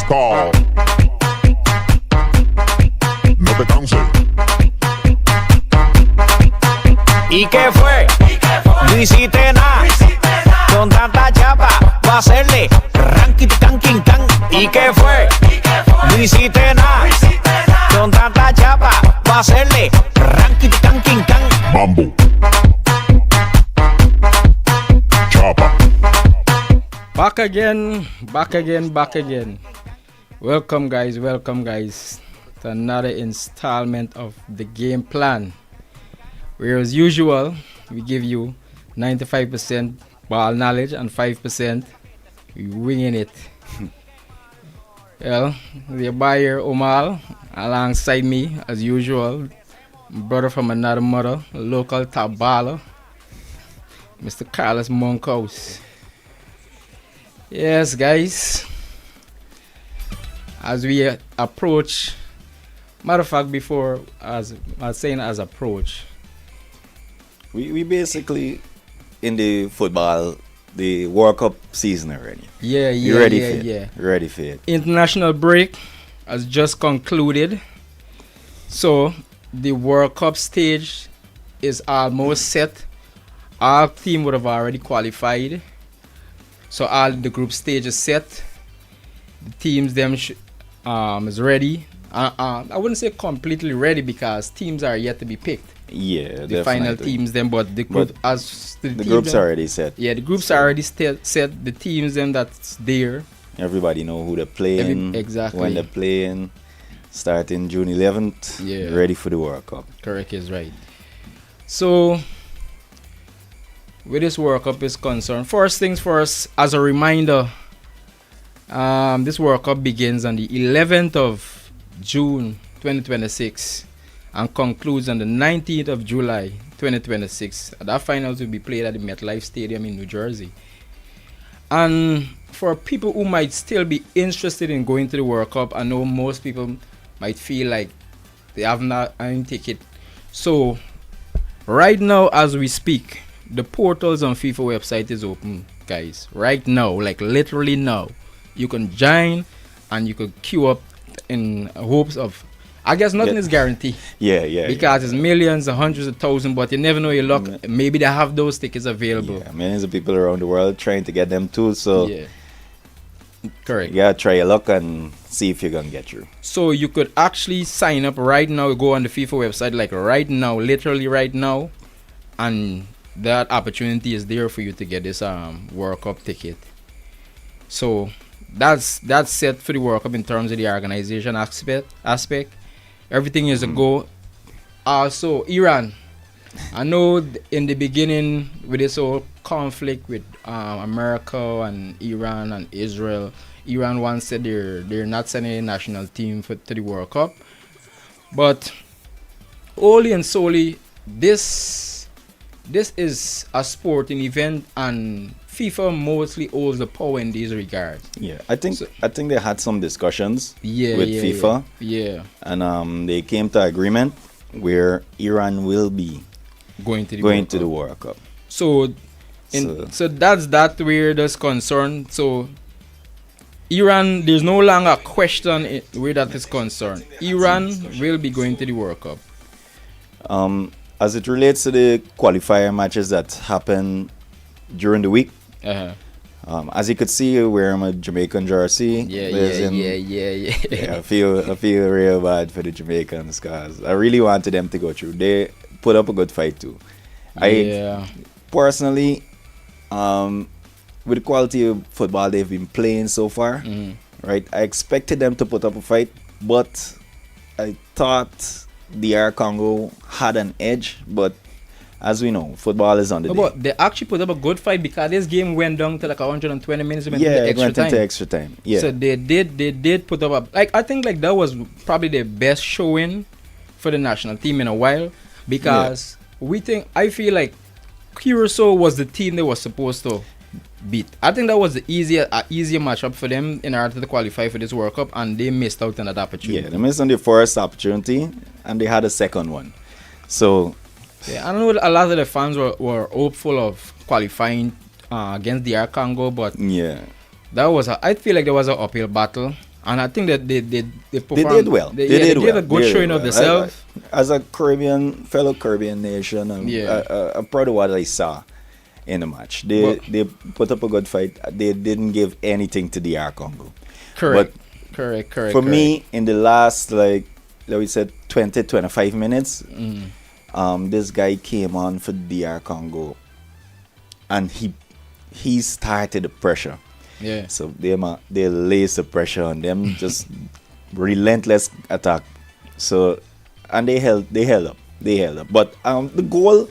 called No Te Canses. ¿Y qué fue? No hiciste nada. Con tanta chapa, va a hacerle ranking can king can. ¿Y qué fue? No hiciste nada. Con tanta chapa, va a hacerle ranking can king can. Mambo. Chapa. Back again. Welcome guys to another installment of the game plan, where as usual we give you 95% ball knowledge and 5% we winging it. Well, the buyer Omal alongside me as usual, brother from another mother, local top baller, Mr. Carlos Monkhouse. Yes, guys, as we approach, matter of fact, before, as I was saying, as approach, We basically in the football, the World Cup season already. You ready for it? Ready for it. International break has just concluded, so the World Cup stage is almost set. Our team would have already qualified, so all the group stage is set. The teams them is ready. I wouldn't say completely ready because teams are yet to be picked. Yeah, The final teams them, but the group the group's already set. Yeah, the groups are already set. The teams them that's there. Everybody know who they're playing. Exactly. When they're playing. Starting June 11th. Yeah. Ready for the World Cup. Correct is right. So, where this World Cup is concerned, first things first, as a reminder, this World Cup begins on the 11th of June 2026 and concludes on the 19th of July 2026. That finals will be played at the MetLife Stadium in New Jersey. And for people who might still be interested in going to the World Cup, I know most people might feel like they have not any ticket. So, right now as we speak, the portals on FIFA website is open, guys. Right now, like literally now, you can join and you could queue up in hopes of, I guess nothing is guaranteed. Yeah. Because it's millions and hundreds of thousands, but you never know your luck. Maybe they have those tickets available. Yeah, millions of people around the world trying to get them too, so Yeah. Correct. you gotta try your luck and see if you're gonna get through. So you could actually sign up right now, go on the FIFA website, like right now, literally right now, and that opportunity is there for you to get this World Cup ticket. So that's set for the World Cup in terms of the organization aspect. Everything is a go. Also, Iran. I know in the beginning with this whole conflict with America and Iran and Israel, Iran once said they're not sending a national team to the World Cup. But only and solely, this is a sporting event, and FIFA mostly holds the power in these regards. Yeah, I think they had some discussions with FIFA. Yeah. And they came to agreement where Iran will be Going to the World Cup. So that's that where that's concerned. So Iran, there's no longer a question where that is concerned. Iran will be going to the World Cup. As it relates to the qualifier matches that happen during the week, as you could see, wearing a Jamaican jersey. Yeah. I feel real bad for the Jamaicans because I really wanted them to go through. They put up a good fight too. I personally, with the quality of football they've been playing so far, right? I expected them to put up a fight, but I thought DR Congo had an edge, but as we know, football is on the day. But they actually put up a good fight because this game went down to like 120 minutes. It went into extra time. Yeah. So they did put up I think that was probably the best showing for the national team in a while, because I feel like Curacao was the team they were supposed to beat. I think that was the easier matchup for them in order to qualify for this World Cup, and they missed out on that opportunity. Yeah, they missed on the first opportunity and they had a second one. So I know a lot of the fans were hopeful of qualifying against DR Congo, but yeah, I feel like there was an uphill battle, And I think that they They performed, did well. They did well. did a good They did showing of well. themselves. As a fellow Caribbean nation, I'm proud of what I saw in the match. They put up a good fight. They didn't give anything to DR Congo. Correct. But correct. for me, in the last, like we said, 20-25 minutes, this guy came on for DR Congo, and he started the pressure. Yeah. So they lace the pressure on them, just relentless attack. So and they held up. But the goal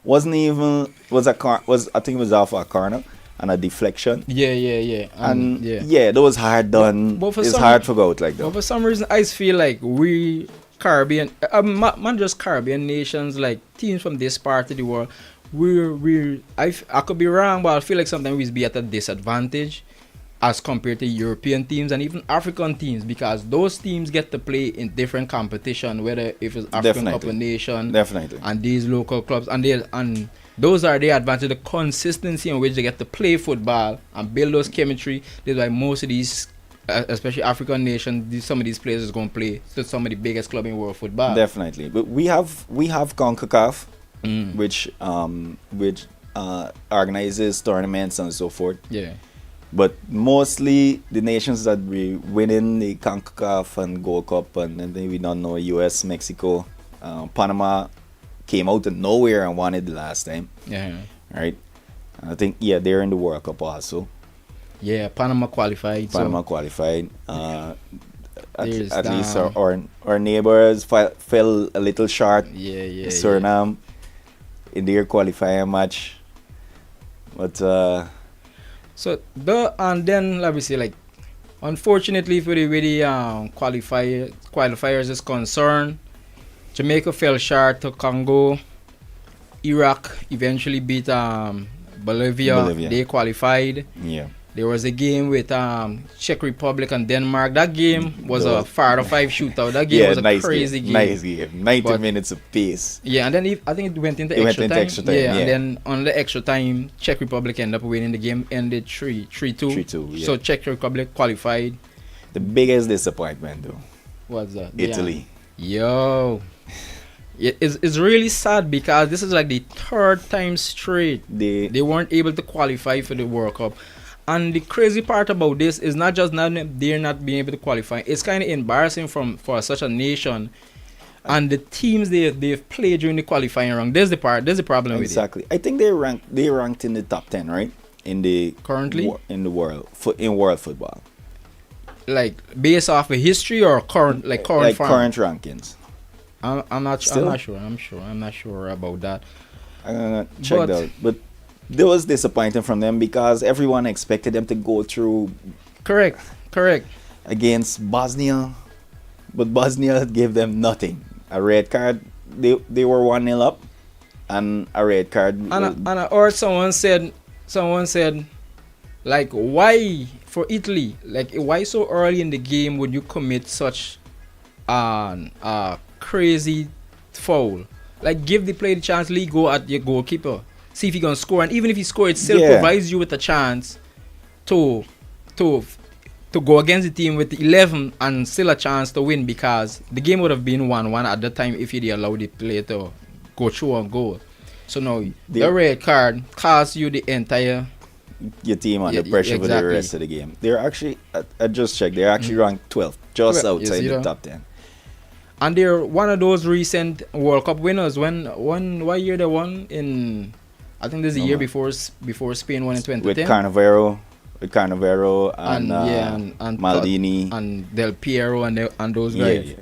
wasn't even was I think it was off a corner and a deflection. Yeah. And that was hard done. But It's hard to go out like that. But for some reason, I feel like we Caribbean, not just Caribbean nations, like teams from this part of the world, I could be wrong, but I feel like sometimes we be at a disadvantage as compared to European teams and even African teams, because those teams get to play in different competition, whether if it's African Cup of Nations, and these local clubs, and those are the advantage, the consistency in which they get to play football and build those chemistry. That's why most of these, especially African nations, some of these players is going to play to some of the biggest club in world football. Definitely, but we have CONCACAF, which organizes tournaments and so forth. Yeah. But mostly the nations that we winning the CONCACAF and Gold Cup, and then we don't know, US, Mexico, Panama came out of nowhere and won it the last time. Yeah. Right. And I think they're in the World Cup also. Yeah, Panama qualified. At least our neighbors fell a little short. Yeah. Suriname in their qualifying match, but and then let me say, like, unfortunately for the way the qualifiers is concerned, Jamaica fell short to Congo. Iraq eventually beat Bolivia. They qualified. Yeah. There was a game with Czech Republic and Denmark. That game was a 5-5 shootout. That game was a crazy game. Nice game. 90 minutes apace. Yeah, and then I think it went into extra time. Yeah, and then on the extra time, Czech Republic ended up winning the game. Ended 3-2. 3-2. Yeah. So Czech Republic qualified. The biggest disappointment, though. What's that? Italy. Yo. It's really sad because this is like the third time straight they weren't able to qualify for the World Cup. And the crazy part about this is not just they're not being able to qualify. It's kind of embarrassing for such a nation, and the teams they've played during the qualifying round. There's the problem with it. Exactly. I think they ranked in the top 10, right? Currently in the world in world football. Like based off of history or current current rankings. I'm not sure. I'm not sure about that. I'm gonna check that out. But there was disappointing from them because everyone expected them to go through. Correct. Against Bosnia, but Bosnia gave them nothing. A red card. They were 1-0 up, and a red card. Or someone said, like, why for Italy? Like, why so early in the game would you commit such crazy foul? Like, give the player the chance, go at your goalkeeper, see if he gonna score, and even if he scores, it still provides you with a chance to go against the team with 11 and still a chance to win, because the game would have been 1-1 at the time if you allowed the player to go through and goal. So now the red card costs you the entire your team under pressure for the rest of the game. They're actually, I just checked, they're actually ranked 12th, just outside the top 10. And they're one of those recent World Cup winners. What year they won? I think this is the year before Spain won in 2010. With Cannavaro and Maldini and Del Piero and those guys. Yeah.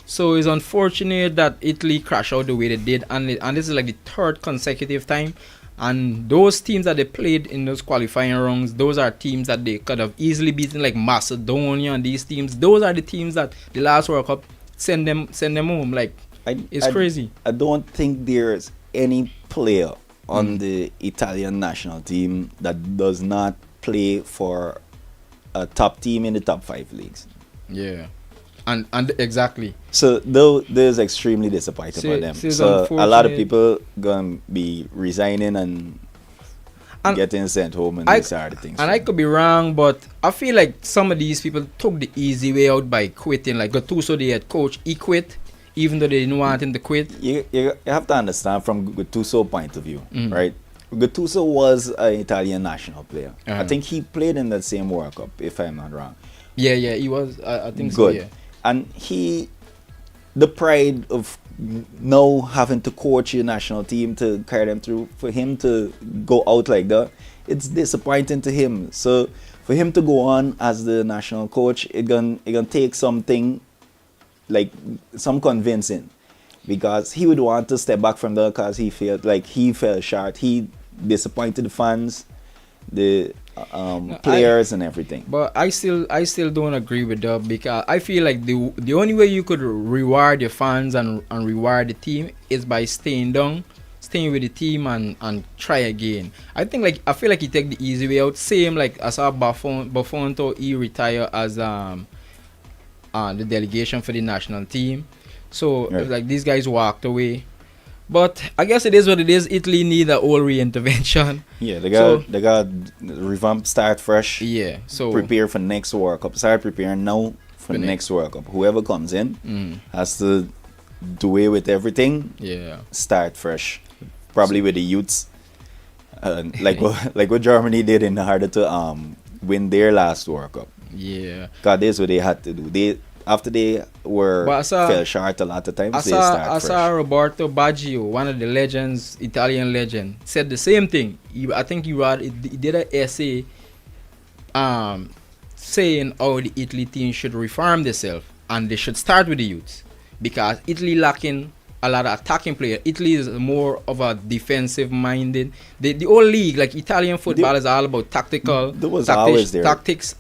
So it's unfortunate that Italy crashed out the way they did, and this is like the third consecutive time. And those teams that they played in those qualifying rounds, those are teams that they could have easily beaten, like Macedonia and these teams. Those are the teams that the last World Cup send them home. Like, it's crazy. I don't think there's any player on the Italian national team that does not play for a top team in the top 5 leagues. Yeah. And exactly. So there's extremely disappointing for them. So a lot of people gonna be resigning, and getting sent home and these are the things. And I could be wrong, but I feel like some of these people took the easy way out by quitting. Like Gattuso, the head coach, he quit, even though they didn't want him to quit. You have to understand from Gattuso's point of view, right? Gattuso was an Italian national player. I think he played in that same World Cup, if I'm not wrong. Yeah, he was. I think Good. so, yeah. And the pride of now having to coach your national team to carry them through, for him to go out like that, it's disappointing to him. So for him to go on as the national coach, it gonna take something, like some convincing, because he would want to step back from that because he felt like he fell short. He disappointed the fans, the players and everything. But I still don't agree with that, because I feel like the only way you could reward your fans and reward the team is by staying with the team and try again. I feel like he take the easy way out. Same like as our Buffon, he retire as the delegation for the national team. So Right. like these guys walked away. But I guess it is what it is. Italy need a whole reintervention. Yeah, they got revamp, start fresh. Yeah, so Prepare for next World Cup. Start preparing now for the next World Cup. Whoever comes in has to do away with everything. yeah. Start fresh, probably with the youths. Like what Germany did in order to win their last World Cup. Yeah. God, that's what they had to do. After they fell short a lot of times, they start fresh. Roberto Baggio, one of the legends, Italian legend, said the same thing. I think he did an essay saying how the Italy team should reform themselves and they should start with the youths, because Italy lacking a lot of attacking players. Italy is more of a defensive minded. The whole league, like Italian football, is all about tactics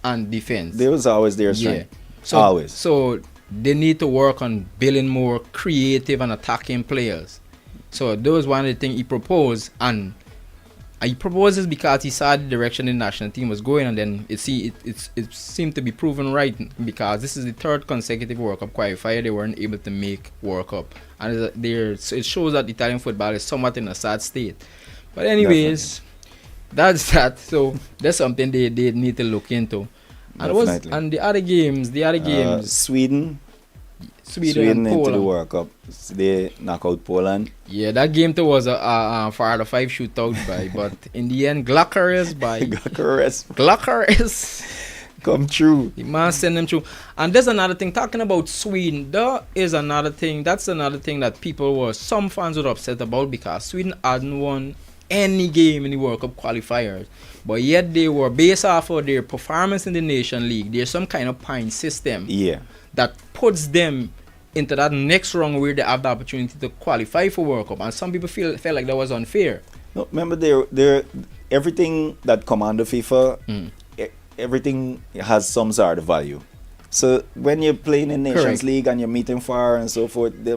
and defense. There was always their strength. Yeah. So they need to work on building more creative and attacking players. So that was one of the things he proposed, and he proposes because he saw the direction the national team was going, and then it seemed to be proven right, because this is the third consecutive World Cup qualifier they weren't able to make World Cup, and it shows that Italian football is somewhat in a sad state. But anyways, that's that. So that's something they need to look into. And the other games, Sweden and Poland into the World Cup. They knock out Poland. Yeah, that game too was a 4-5 shootout but in the end, Glucker's come true. The man send them through. And there's another thing, talking about Sweden, that's another thing that some fans were upset about, because Sweden hadn't won any game in the World Cup qualifiers, but yet they were, based off of their performance in the Nation League, there's some kind of point system that puts them into that next round where they have the opportunity to qualify for World Cup, and some people felt like that was unfair. No, remember, they're everything that come under FIFA, everything has some sort of value. So when you're playing in Nations League and you're meeting far and so forth, they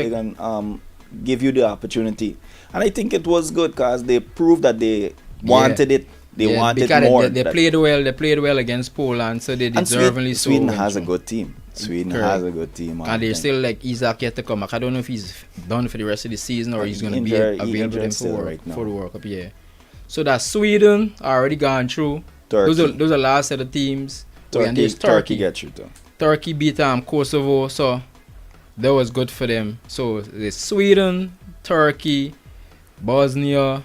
can give you the opportunity. And I think it was good because they proved that they wanted it. They wanted more. They played well. They played well against Poland, so they deservingly so. Sweden has a good team. And they're still like Isaac yet to come back. I don't know if he's done for the rest of the season or he's going to be available for the World Cup. Yeah. So that's Sweden already gone through. Those are the last set of teams. Turkey gets you though. Turkey beat Kosovo, so that was good for them. So there's Sweden, Turkey, Bosnia,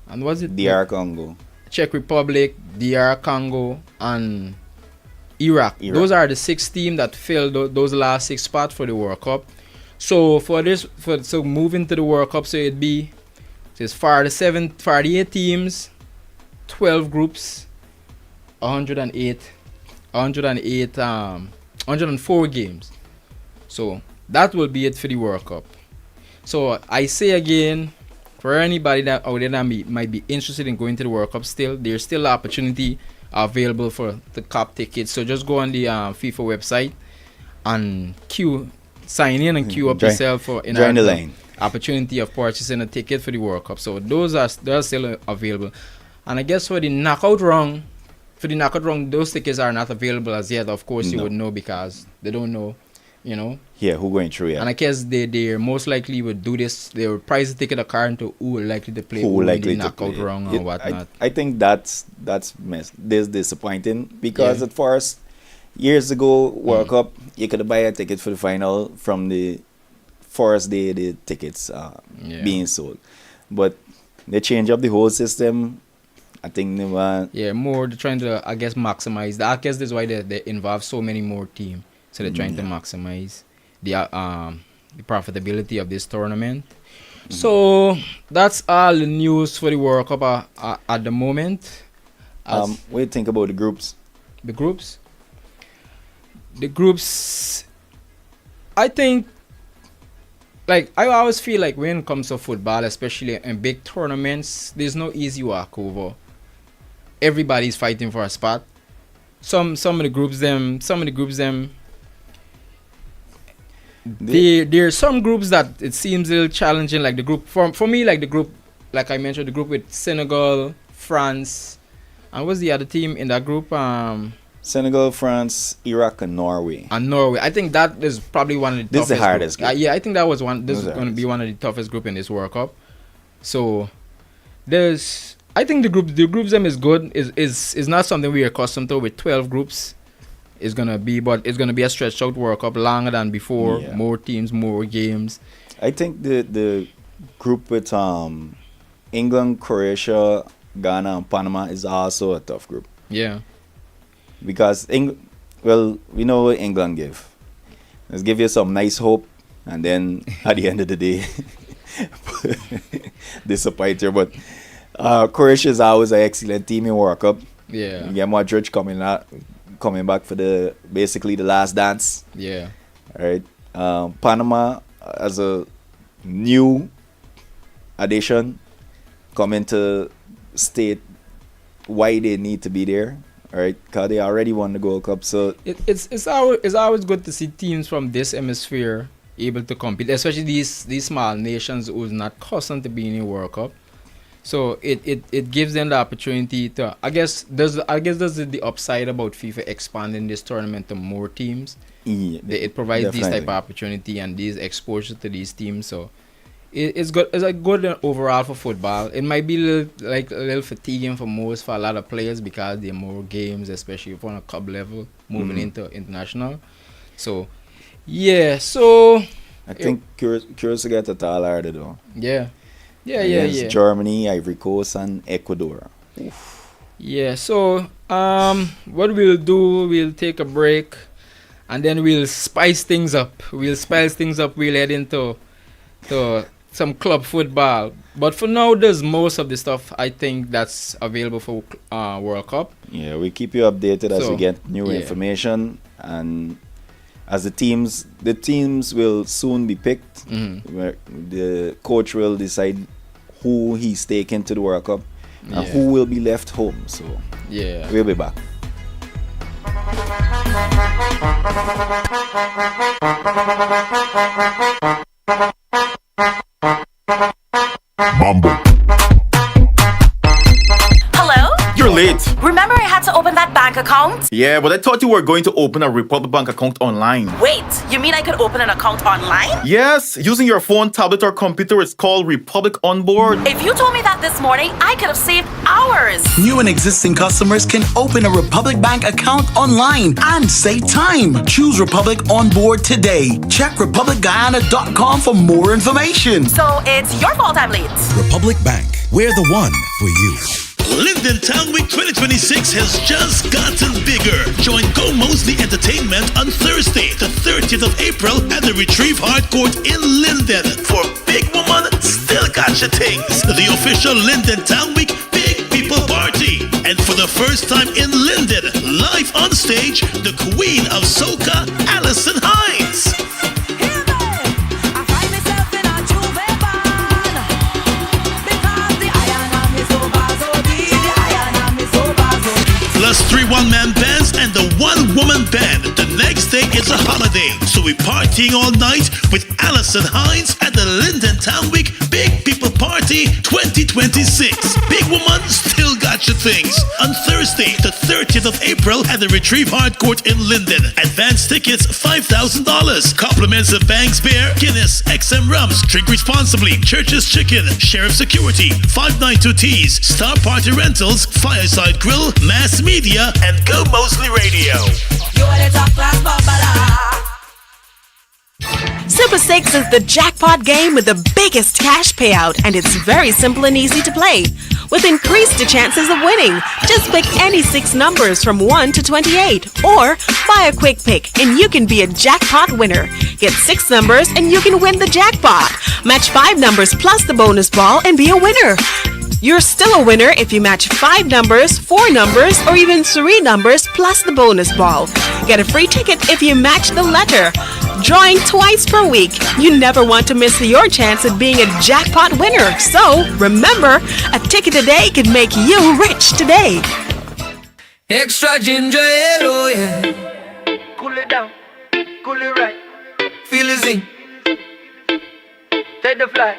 and was it DR Congo, Czech Republic, DR Congo, and Iraq. Those are the 6 teams that filled those last 6 spots for the World Cup. So so moving to the World Cup, so it'd be just 48 teams, 12 groups, 104 games. So that will be it for the World Cup. So I say again, for anybody that out there that might be interested in going to the World Cup, there's still an opportunity available for the cup tickets. So just go on the FIFA website and sign in and queue up yourself for join the line. Opportunity of purchasing a ticket for the World Cup. So those are still available. And I guess for the knockout round, those tickets are not available as yet. Of course, you would know because they don't know. you know. Yeah, who going through? Yeah, And I guess they most likely would do this. They would price the ticket according to who likely to play, who in likely the to knockout play. round or whatnot. I think that's this disappointing because at first years ago World Cup you could buy a ticket for the final from the first day the tickets being sold, but they change up the whole system. I think they want more they're trying to I guess maximize. I guess that's why they involve so many more teams. So they're trying to maximize the profitability of this tournament. So that's all the news for the World Cup at the moment. What do you think about the groups? The groups? The groups, I think, like, I always feel like when it comes to football, especially in big tournaments, there's no easy walkover. Everybody's fighting for a spot. Some of the groups there are some groups that it seems a little challenging, like the group for me, like the group, like I mentioned, the group with Senegal, France, and what's the other team in that group? Senegal, France, Iraq, and Norway. I think that is probably one of the toughest. This is the hardest group. Yeah, I think that was one. This is going to be one of the toughest group in this World Cup. So I think the groups them is good. Is not something we're accustomed to with 12 groups. It's gonna be a stretched out World Cup longer than before. Yeah. More teams, more games. I think the group with England, Croatia, Ghana, and Panama is also a tough group. Yeah. Because we know what England give. Let's give you some nice hope, and then at the end of the day, disappoint you. But Croatia is always an excellent team in World Cup. Yeah. You get Modric coming back for basically the last dance. Yeah. All right. Panama as a new addition coming to state why they need to be there. All right, because they already won the Gold Cup, so it's always good to see teams from this hemisphere able to compete, especially these small nations who's not accustomed to being in World Cup. So it gives them the opportunity to I guess there's the upside about FIFA expanding this tournament to more teams. Yeah, it provides definitely. these type of opportunity and these exposure to these teams. So it's good. It's like good overall for football. It might be a little fatiguing for a lot of players because there are more games, especially if on a club level moving into international. So yeah. So I think curious to get a tall harder though. Yeah. Germany, Ivory Coast, and Ecuador. Oof. Yeah. So what we'll do, we'll take a break, and then we'll spice things up. We'll head into some club football. But for now, there's most of the stuff I think that's available for World Cup. Yeah, we keep you updated as we get new information, and as the teams will soon be picked. Where the coach will decide who he's taking to the World Cup and who will be left home. So we'll be back. Mambo. Hello? You're late. Remember I had to open that bank account? Yeah, but I thought you were going to open a Republic Bank account online. Wait, you mean I could open an account online? Yes, using your phone, tablet, or computer. It's called Republic Onboard. If you told me that this morning, I could have saved hours. New and existing customers can open a Republic Bank account online and save time. Choose Republic Onboard today. Check republicguyana.com for more information. So it's your fault I'm late. Republic Bank, we're the one for you. Linden Town Week 2026 has just gotten bigger. Join Gomoseley Entertainment on Thursday, the 30th of April at the Retrieve Hard Court in Linden for Big Woman Still Gotcha Things, the official Linden Town Week Big People Party. And for the first time in Linden, live on stage, the Queen of Soca, Alison Hines. plus 3 one-man bands and the 1-woman band. The next day is a holiday, so we're partying all night with Allison Hines at the Linden Town Week Big People Party 2026. Big woman still got your things. On Thursday, the 30th of April at the Retrieve Hard Court in Linden. Advance tickets $5,000. Compliments of Banks Beer, Guinness, XM Rums. Drink responsibly. Church's Chicken, Sheriff Security, 592 Tees, Star Party Rentals, Fireside Grill, Mass Media, and Gomoseley Radio. Super 6 is the jackpot game with the biggest cash payout, and it's very simple and easy to play. With increased chances of winning, just pick any 6 numbers from 1 to 28, or buy a quick pick and you can be a jackpot winner. Get 6 numbers and you can win the jackpot. Match 5 numbers plus the bonus ball and be a winner. You're still a winner if you match 5 numbers, 4 numbers, or even 3 numbers plus the bonus ball. Get a free ticket if you match the letter. Drawing twice per week. You never want to miss your chance at being a jackpot winner. So, remember, a ticket today can make you rich today. Extra ginger ale, oh yeah. Cool it down, cool it right. Feel the zing. Take the flight.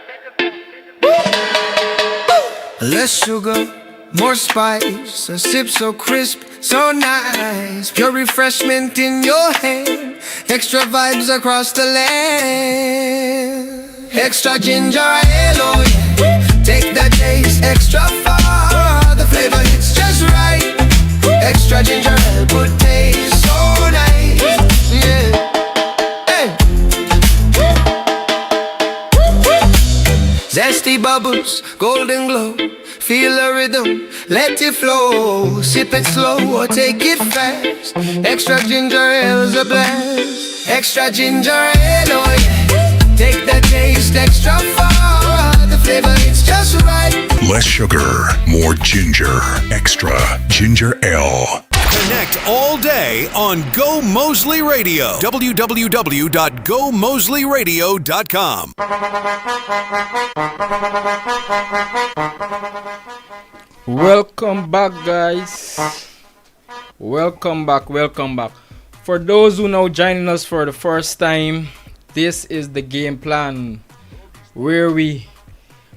Less sugar, more spice. A sip so crisp, so nice. Pure refreshment in your hand. Extra vibes across the land. Extra ginger ale, oh yeah. Take the taste extra far. The flavor hits just right. Extra ginger ale, good taste, so nice. Yeah. Hey. Zesty bubbles, golden glow. Feel the rhythm, let it flow. Sip it slow or take it fast. Extra ginger ale's a blast. Extra ginger ale, oh yeah. Take the taste extra far. The flavor it's just right. Less sugar, more ginger. Extra ginger ale. Connect all day on Gomoseley Radio. www.gomoseleyradio.com. Welcome back, guys. Welcome back. For those who now joining us for the first time, this is the game plan where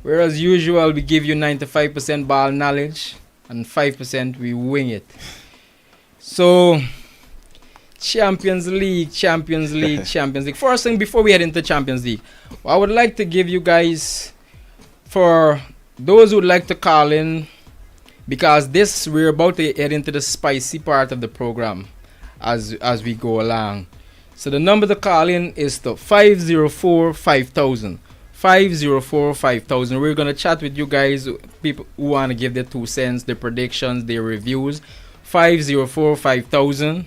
as usual, we give you 95% ball knowledge and 5% we wing it. So, Champions League. First thing, before we head into Champions League, I would like to give you guys, for those who would like to call in, because we're about to head into the spicy part of the program as we go along. So the number to call in is the 504-5000. 504-5000. We're going to chat with you guys, people who want to give their 2 cents, their predictions, their reviews. 504-5000.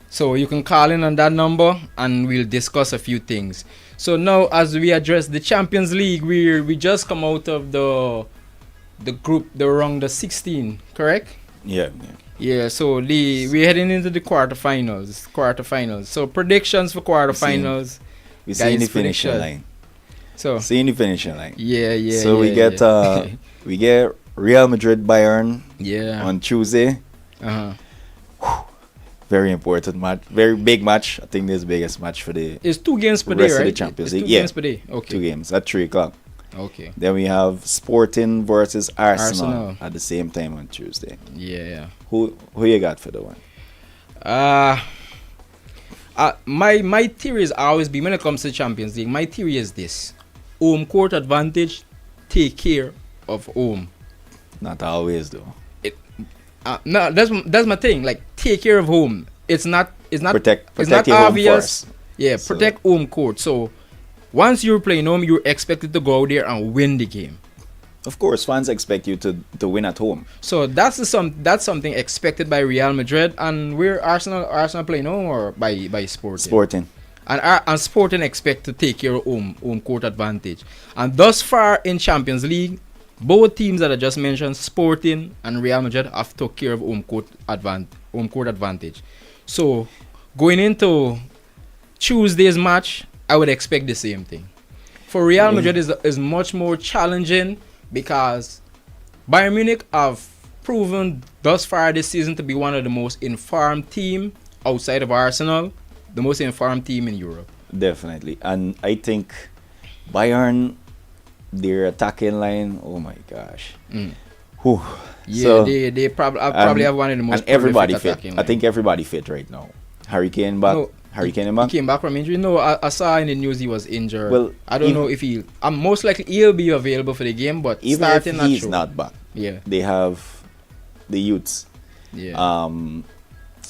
So you can call in on that number and we'll discuss a few things. So now, as we address the Champions League, we just come out of the group, the round of 16, correct? Yeah. So we're heading into the quarterfinals. So predictions for quarterfinals. We see the finishing line. So seeing the finishing line. Yeah. So we get Real Madrid Bayern on Tuesday. Very important match, very big match. I think this is the biggest match for the. It's 2 games per day, rest right? of the Champions League. 2 games per day. Okay. 2 games at 3:00. Okay. Then we have Sporting versus Arsenal at the same time on Tuesday. Yeah. Who you got for the one? My theory has always been, when it comes to Champions League, my theory is this: home court advantage, take care of home. Not always though. No, that's my thing. Like, take care of home. It's not protect it's not your obvious. Home first. Yeah, protect home court. So once you're playing home, you're expected to go out there and win the game. Of course, fans expect you to win at home. So that's something expected by Real Madrid. And we're Arsenal playing home or by Sporting. And Sporting expect to take care of home court advantage. And thus far in Champions League, both teams that I just mentioned, Sporting and Real Madrid, have took care of home court advantage. So going into Tuesday's match, I would expect the same thing. For Real Madrid is much more challenging because Bayern Munich have proven thus far this season to be one of the most informed team outside of Arsenal, the most informed team in Europe. Definitely. And I think Bayern, their attacking line, oh my gosh. Whew. Yeah, so, they probably have one of the most and everybody prolific fit. attacking I think everybody fit right now. Harry Kane back. No, Harry Kane back. He came back from injury. No, I saw in the news he was injured. Well, I don't know if he. Most likely he'll be available for the game, but even starting if he's sure. not back, Yeah, they have the youths. Yeah.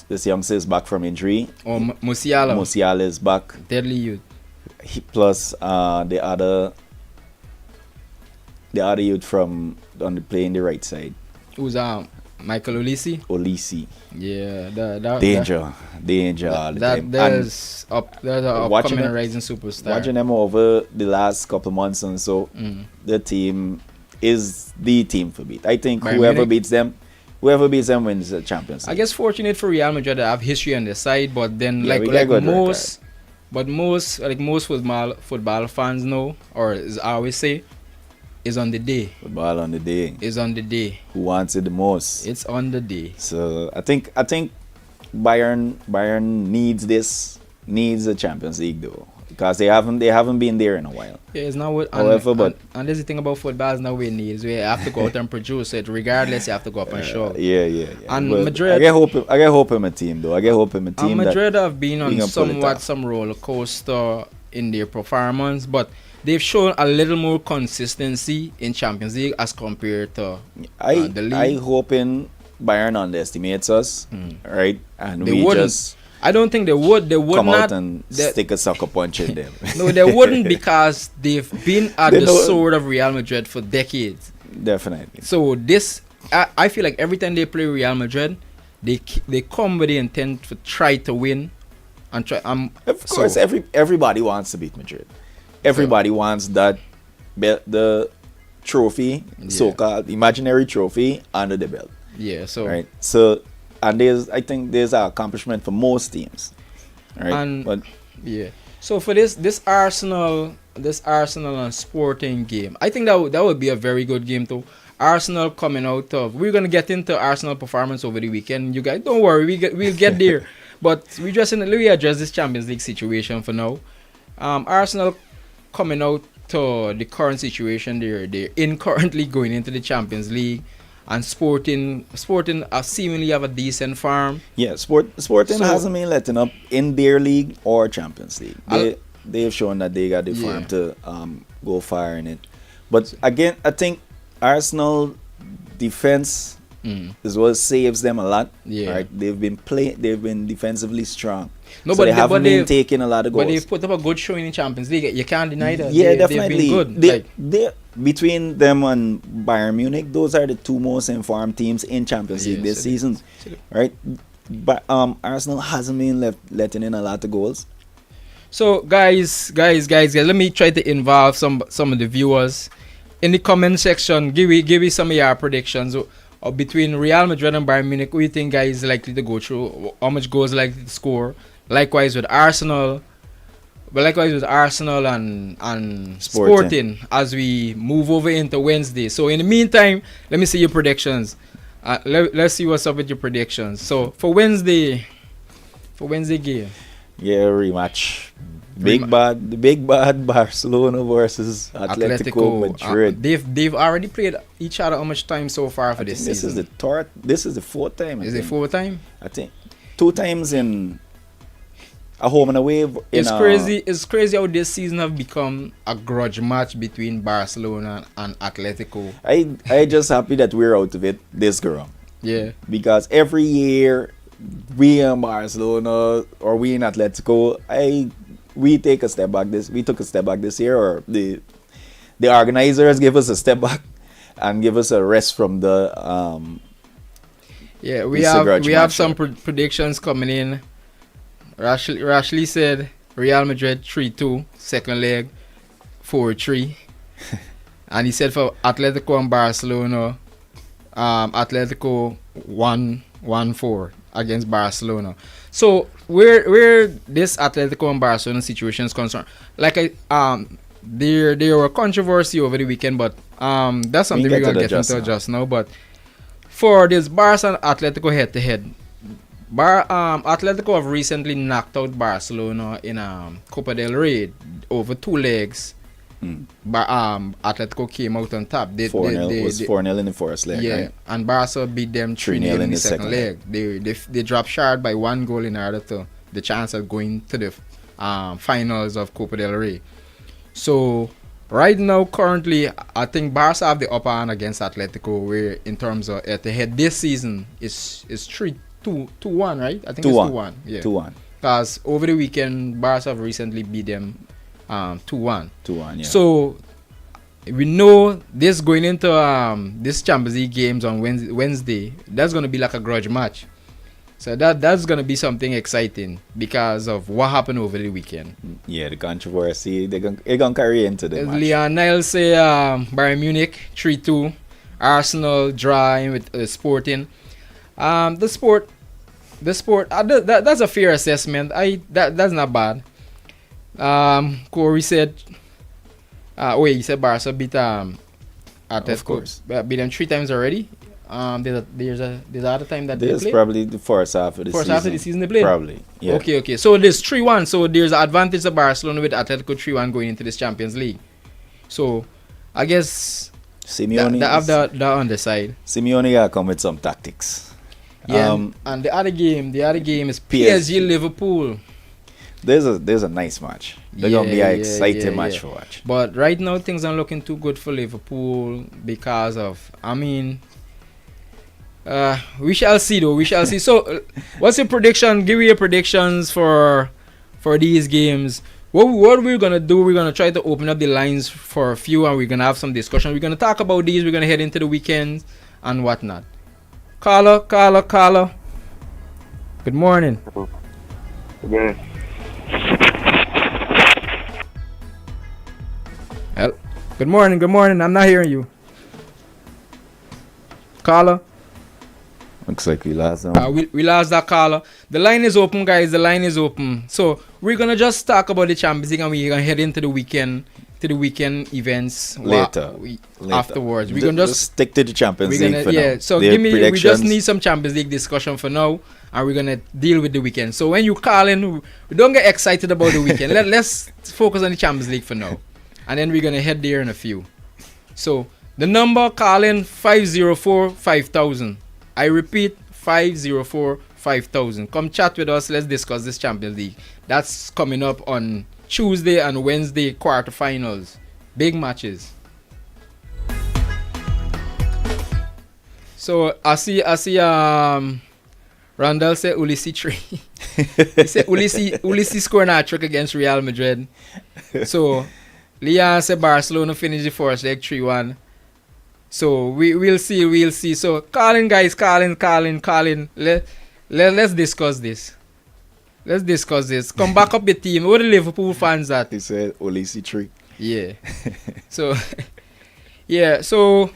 This youngster is back from injury. Oh, Musiala. Musiala is back. Deadly youth. Plus the other youth from on the play in the right side. Who's Michael Olise? Olise. Yeah, danger all the time. There's an upcoming rising superstar. Watching them over the last couple of months and so, the team is the team for beat. I think whoever beats them wins the Champions League. I guess fortunate for Real Madrid to have history on their side, but then most football fans know, or as I always say, is on the day. Football on the day. Is on the day. Who wants it the most? It's on the day. So I think Bayern needs a Champions League though, because they haven't been there in a while. Yeah, it's not what. However, and there's the thing about football is now we need is we have to go out and produce it. Regardless, you have to go up and show. Yeah. And but Madrid, I get hope in my team though. And Madrid have been on some roller coaster in their performance, but they've shown a little more consistency in Champions League as compared to the league. I hoping Bayern underestimates us, right? And they wouldn't. I don't think they would. They would come not out and stick a sucker punch in them. No, they wouldn't, because they've been at the sword of Real Madrid for decades. Definitely. So I feel like every time they play Real Madrid, they come with the intent to try to win, and try. Of course, everybody wants to beat Madrid. Everybody wants that the trophy, so-called imaginary trophy, under the belt. Yeah. So right. So. And I think there's an accomplishment for most teams, right? So for this Arsenal and Sporting game, I think that would be a very good game too. Arsenal coming out of, we're gonna get into Arsenal performance over the weekend. You guys don't worry, we'll get there. But let me address this Champions League situation for now. Arsenal coming out to the current situation they're in currently going into the Champions League. And Sporting seemingly have a decent farm. Yeah, Sporting hasn't been letting up in their league or Champions League. They've shown that they got the farm to go far in it. But again, I think Arsenal defense is what saves them a lot. Yeah, right? They've been defensively strong. No, so they haven't been taking a lot of goals. But they've put up a good showing in Champions League. You can't deny that. Yeah, definitely. They've been good. Between them and Bayern Munich, those are the two most informed teams in Champions League this season, right? But Arsenal hasn't been letting in a lot of goals. So guys, let me try to involve some of the viewers in the comment section. Give me some of your predictions. Between Real Madrid and Bayern Munich, who you think guys likely to go through? How much goals likely to score? Likewise with Arsenal. But likewise with Arsenal and Sporting as we move over into Wednesday. So in the meantime, let me see your predictions. Let's see what's up with your predictions. So for Wednesday game. Yeah, rematch. The big bad Barcelona versus Atletico Madrid. They've already played each other how much time so far for this season? This is the fourth time. Is it fourth time? I think 2 times in a home and away. It's crazy how this season have become a grudge match between Barcelona and Atletico. I just happy that we're out of it this girl. Yeah. Because every year we in Barcelona or we in Atletico, we took a step back this year, or the organizers give us a step back and give us a rest from the we have some predictions coming in. Rashly said Real Madrid 3-2, second leg 4-3. And he said for Atletico and Barcelona, Atletico 1-4 against Barcelona. So where this Atletico and Barcelona situation is concerned, there were controversy over the weekend, but that's something we're gonna get into just now. But for this Barca and Atletico head-to-head. Atletico have recently knocked out Barcelona in Copa del Rey over 2 legs. Atletico came out on top. 4-0 in the first leg, yeah, right? And Barca beat them 3-0 in the second leg. They dropped short by 1 goal in order to the chance of going to the finals of Copa del Rey. So right now, currently, I think Barca have the upper hand against Atletico, where in terms of head-to-head this season is 2-1, right? I think 2-1. It's 2-1. Yeah. 2-1. Because over the weekend, Barca have recently beat them 2-1. 2-1, yeah. So we know this going into this Champions League games on Wednesday, that's going to be like a grudge match. So that's going to be something exciting because of what happened over the weekend. Yeah, the controversy, they're going to carry into the match. Leon Niles say Bayern Munich 3-2, Arsenal drawing with Sporting. The sport, that's a fair assessment. That's not bad. Corey said, he said Barca beat Atletico. Of course. Beat them 3 times already. There's other time that this they play. Probably the first half of the season. First half of the season they played. Probably. Yeah. Okay. So there's 3-1. So there's an advantage to Barcelona with Atletico 3-1 going into this Champions League. So I guess Simeone they have that on the side. Simeone gotta come with some tactics. Yeah. And the other game is PSG Liverpool. There's a nice match. They're gonna be an exciting match to watch. But right now things aren't looking too good for Liverpool because of we shall see though. We shall see. So what's your prediction? Give me your predictions for these games. What we're gonna do, we're gonna try to open up the lines for a few and we're gonna have some discussion. We're gonna talk about these, we're gonna head into the weekends and whatnot. Carla. Good morning. Good. Good morning. I'm not hearing you. Carla. Looks like we lost them. We lost that caller. The line is open, guys. The line is open. So we're gonna just talk about the Champions League and we're gonna head into the weekend events later. Afterwards. We're gonna just stick to the Champions League for now. So we just need some Champions League discussion for now, and we're gonna deal with the weekend. So when you call in, we don't get excited about the weekend. Let's focus on the Champions League for now, and then we're gonna head there in a few. So the number, call in 504-5000. I repeat, 504-5000. Come chat with us. Let's discuss this Champions League. That's coming up on Tuesday and Wednesday quarterfinals. Big matches. So I see Randall said Ulysses 3. He said Ulysses scored a trick against Real Madrid. So Leon said Barcelona finished the first leg 3-1. So we'll see. So call in, guys, call in. Let's discuss this. Come back up your team. What the Liverpool fans at? He said Ulysses 3. Yeah. So so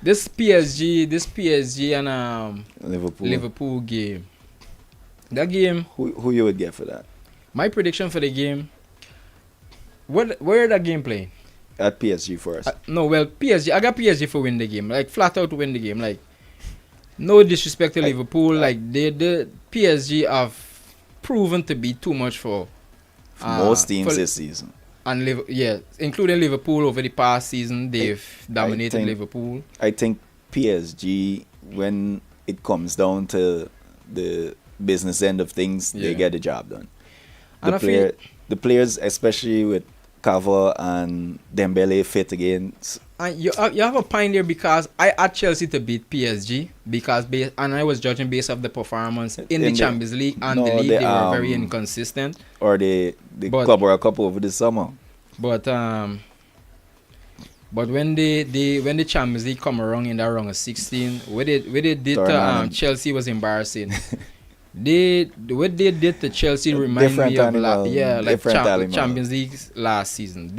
this PSG and Liverpool game. That game. Who you would get for that? My prediction for the game. Where that game playing? At PSG first. PSG. I got PSG for win the game. Like flat out to win the game. Like no disrespect to Liverpool. Like the PSG have proven to be too much for most teams this season. And including Liverpool over the past season, they've dominated Liverpool. I think PSG, when it comes down to the business end of things, they get the job done. The players, especially with Kava and Dembele fit again. And you have a point there because I had Chelsea to beat PSG and I was judging based off the performance in the Champions League and the league. They were very inconsistent. Or the Club World Cup over the summer. But when the Champions League come around in that round of 16, what they did to Chelsea was embarrassing. What they did to Chelsea remind me of Champions League last season.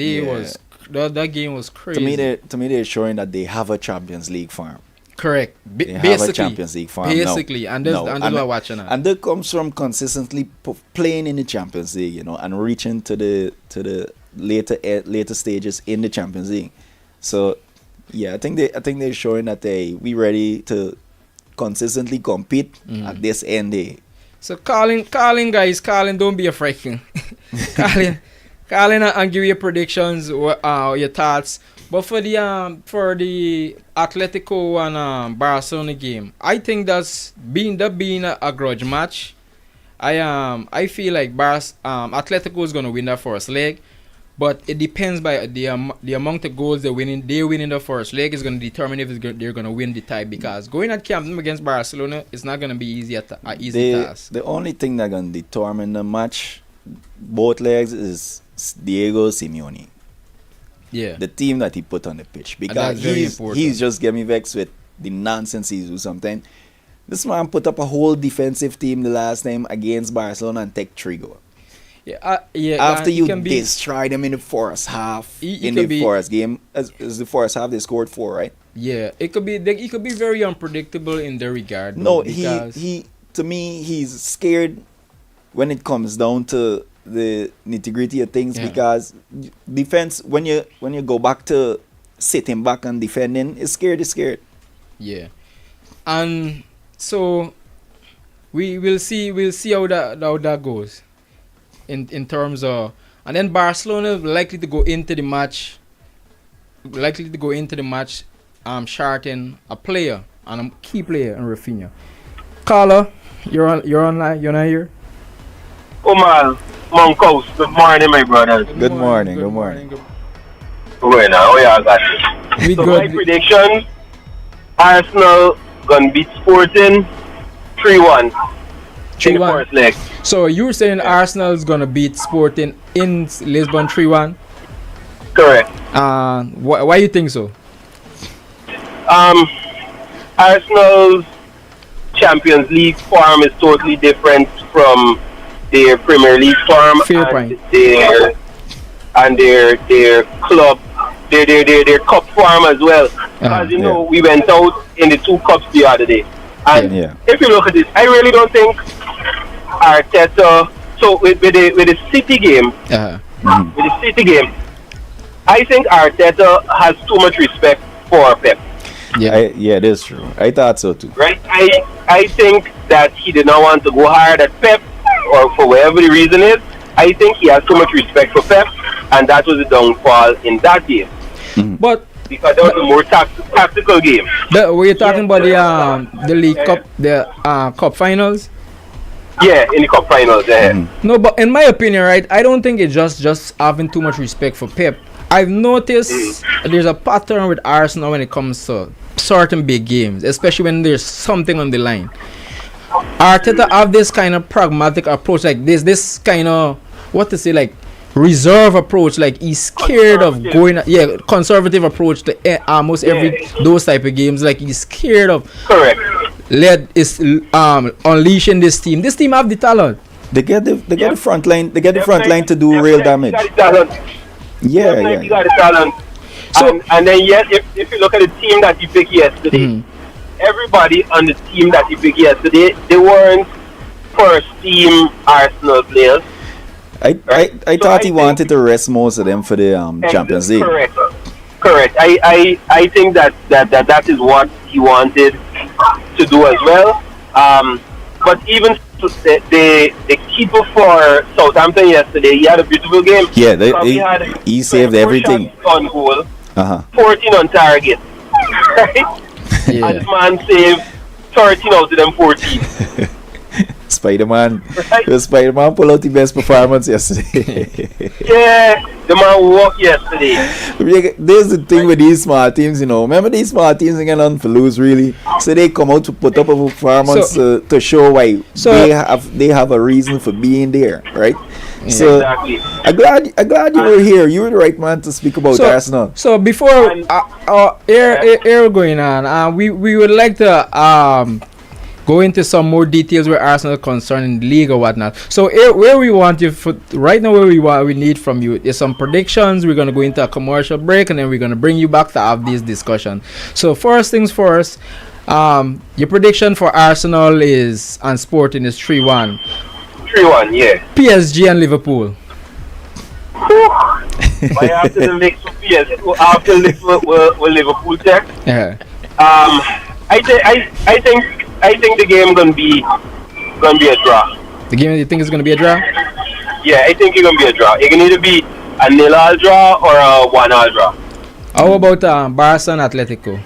That game was crazy. To me, they're showing that they have a Champions League farm. Correct. They have a Champions League farm. Basically, and that's what I'm watching now. And that comes from consistently playing in the Champions League, and reaching to the later stages in the Champions League. So, yeah, I think they're showing that we ready to consistently compete at this end day. So calling guys, don't be afraid. calling and give your predictions, your thoughts. But for the Atletico and Barcelona game, I think that being a grudge match. I feel like Atletico is gonna win that first leg, but it depends by the amount of goals they win in the first leg is gonna determine if they're gonna win the tie, because going at Camp Nou against Barcelona is not gonna be easy task. The only thing that gonna determine the match, both legs, is Diego Simeone. Yeah, the team that he put on the pitch, because he's just getting me vexed with the nonsense he do sometimes. This man put up a whole defensive team the last time against Barcelona and take 3 goals. After you destroy them in the first half, first game, as the first half they scored 4, right? Yeah, it could be very unpredictable in their regard. No, he to me he's scared when it comes down to the nitty-gritty of things, because defense, when you go back to sitting back and defending, it's scared. Yeah, and so we'll see how that goes in terms of, and then Barcelona likely to go into the match shorting a player, and a key player in Rafinha. Carla, you're on line, you're not here? Omal, Monkos, good morning, my brothers. Good morning. Good now, y'all got it. So my prediction, Arsenal gonna beat Sporting 3-1 in the first leg. So you're saying Arsenal is gonna beat Sporting in Lisbon 3-1? Correct. Why you think so? Arsenal's Champions League form is totally different from their Premier League form. Fair point. Their club, their cup form as well. As you know, we went out in the 2 cups the other day. And if you look at this, I really don't think Arteta. So with the City game, I think Arteta has too much respect for Pep. Yeah, it is true. I thought so too. Right? I think that he did not want to go hard at Pep, or for whatever the reason is. I think he has too much respect for Pep, and that was the downfall in that game. But because that was a more tactical game. Were you talking about the League Cup, the Cup finals? Yeah, in the Cup finals. No, but in my opinion, right, I don't think it's just having too much respect for Pep. I've noticed there's a pattern with Arsenal when it comes to certain big games, especially when there's something on the line. Arteta have this kind of pragmatic approach, like this kind of, like reserve approach, like he's scared of going, conservative approach to almost every those type of games, like he's scared of unleashing this team. This team have the talent. They get the front line. They get the front line to do real damage. You got the talent. So and then if you look at the team that you picked yesterday, everybody on the team that you picked yesterday, they weren't first team Arsenal players. I thought he wanted to rest most of them for the Champions League. Correct. I think that is what he wanted to do as well. But even the keeper for Southampton yesterday, he had a beautiful game. Yeah, he saved everything. On goal, 14 on target. Right? Yeah. And the man saved 13 out of them 14. Spider-Man pulled out the best performance yesterday. The man walked yesterday. There's the thing with these small teams, Remember these small teams ain't got nothing to lose, really. So they come out to put up a performance to show why they have a reason for being there, right? So exactly. I'm glad you were here. You were the right man to speak about Arsenal. So before air going on, we would like to go into some more details where Arsenal concerning the league or whatnot. So where we want you for right now, we need from you is some predictions. We're gonna go into a commercial break, and then we're gonna bring you back to have this discussion. So first things first, your prediction for Arsenal and Sporting is 3-1. 3-1, yeah. PSG and Liverpool. After the mix with PSG, after Liverpool check. Yeah. I think I think the game gonna be a draw. The game, you think is gonna be a draw? Yeah, I think it's gonna be a draw. It can either be a 0-0 draw or a 1-0 draw. How about Barca and Atletico?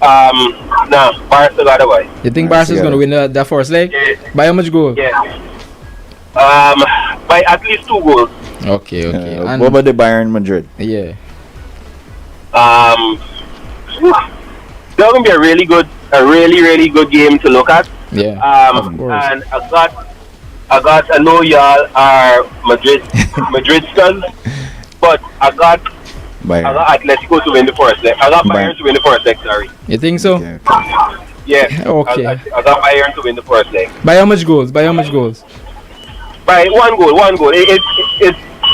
Nah, Barca got away. You think Barca is gonna win the first leg? Yeah. By how much goal? Yeah. By at least 2 goals. Okay. And what about the Bayern Madrid? Yeah. They're gonna be a really good game to look at. Yeah. Of course. And I know y'all are Madridistas, but I got Atletico to win the first leg. I got Bayern to win the first leg. Sorry. You think so? Okay. Yeah. Okay. I got Bayern to win the first leg. By how much goals? By 1 goal.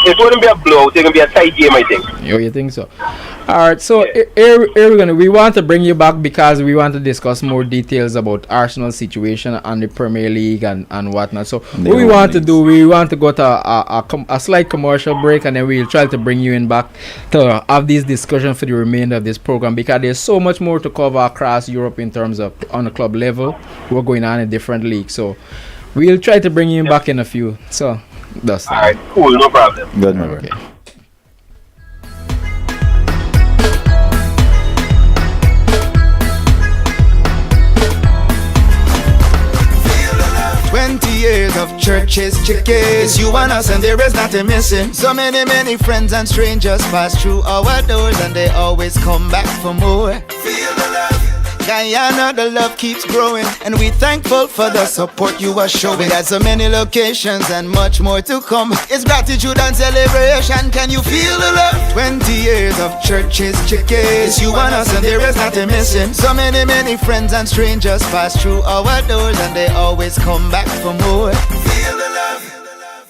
It wouldn't be a blowout. It's gonna be a tight game, I think. Oh, you think so? All right. So here we want to bring you back because we want to discuss more details about Arsenal's situation and the Premier League and whatnot. So what we want to do, we want to go to a slight commercial break, and then we'll try to bring you in back to have this discussion for the remainder of this program, because there's so much more to cover across Europe in terms of on the club level. We're going on in different leagues, so we'll try to bring you back in a few. So that's all right. Cool, no problem. Good, man. Okay. Years of churches, chickens, you and us, and there is nothing missing. So many friends and strangers pass through our doors, and they always come back for more. Feel the love. Guyana, the love keeps growing, and we thankful for the support you are showing. At so many locations and much more to come. It's gratitude and celebration. Can you feel the love? 20 years of churches, chickens, you and us, and there is nothing missing. So many friends and strangers pass through our doors, and they always come back for more. Feel the love.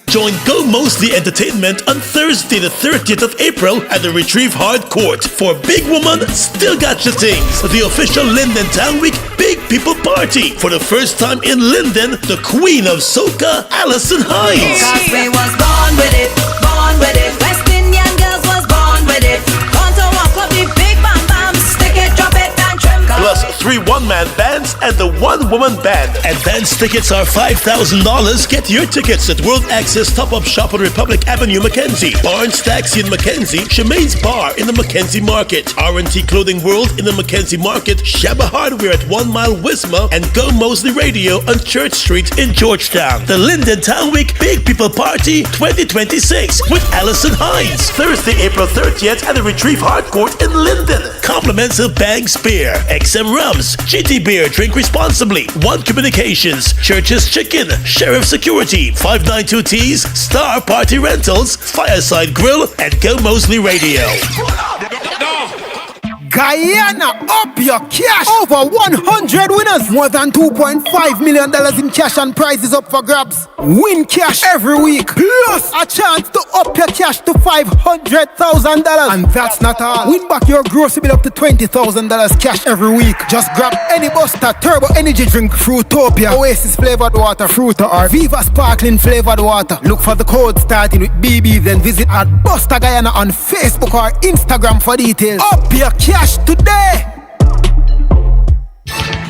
Join Gomoseley Entertainment on Thursday the 30th of April at the Retrieve Hard Court for Big Woman Still Got Your Things, the official Linden Town Week Big People Party. For the first time in Linden, the Queen of Soca, Alison Hines. Cause we was born with it, West Indian girls was born with it. Want to walk up the big bam bam, stick it, drop it and trim. Plus 3 one-man bands and the 1-woman band. Advance tickets are $5,000. Get your tickets at World Access Top-Up Shop on Republic Avenue, Mackenzie. Barnes Taxi in Mackenzie. Shemaine's Bar in the Mackenzie Market. R&T Clothing World in the Mackenzie Market. Shabba Hardware at 1 Mile Wisma. And Gomoseley Radio on Church Street in Georgetown. The Linden Town Week Big People Party 2026 with Alison Hines. Thursday, April 30th at the Retrieve Hard Court in Linden. Compliments of Banks Beer, XM Rums, GT Beer, drink responsibly. One Communications, Church's Chicken, Sheriff Security, 592 T's, Star Party Rentals, Fireside Grill, and Gomoseley Radio. Guyana, up your cash. Over 100 winners. More than $2.5 million in cash and prizes up for grabs. Win cash every week. Plus a chance to up your cash to $500,000. And that's not all. Win back your grocery bill up to $20,000 cash every week. Just grab any Buster Turbo Energy Drink, Fruitopia, Oasis flavored water, Fruita, or Viva Sparkling flavored water. Look for the code starting with BB, then visit at Buster Guyana on Facebook or Instagram for details. Up your cash today.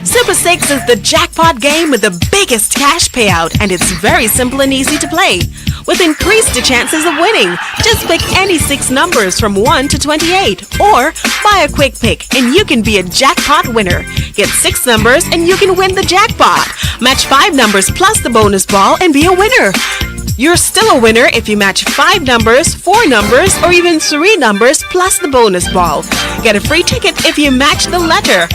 Super 6 is the jackpot game with the biggest cash payout, and it's very simple and easy to play. With increased chances of winning, just pick any 6 numbers from 1 to 28, or buy a quick pick and you can be a jackpot winner. Get 6 numbers and you can win the jackpot. Match 5 numbers plus the bonus ball and be a winner. You're still a winner if you match 5 numbers, 4 numbers, or even 3 numbers plus the bonus ball. Get a free ticket if you match the letter.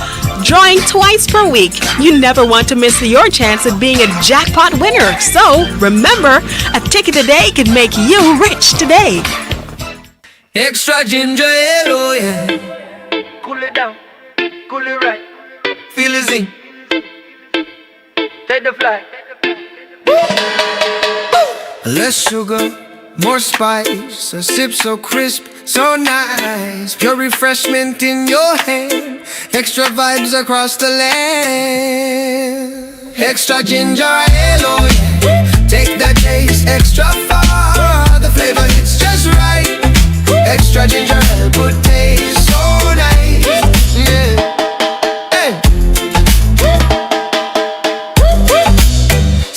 Drawing twice per week. You never want to miss your chance at being a jackpot winner. So, remember, a ticket today can make you rich today. Extra ginger ale, oh yeah. Cool it down, cool it right. Feel the zing. Take the flight. Less sugar, more spice. A sip so crisp, so nice. Pure refreshment in your hand. Extra vibes across the land. Extra ginger ale, oh yeah. Take the taste extra far. The flavor hits just right. Extra ginger ale, good taste, so nice. Yeah. Hey.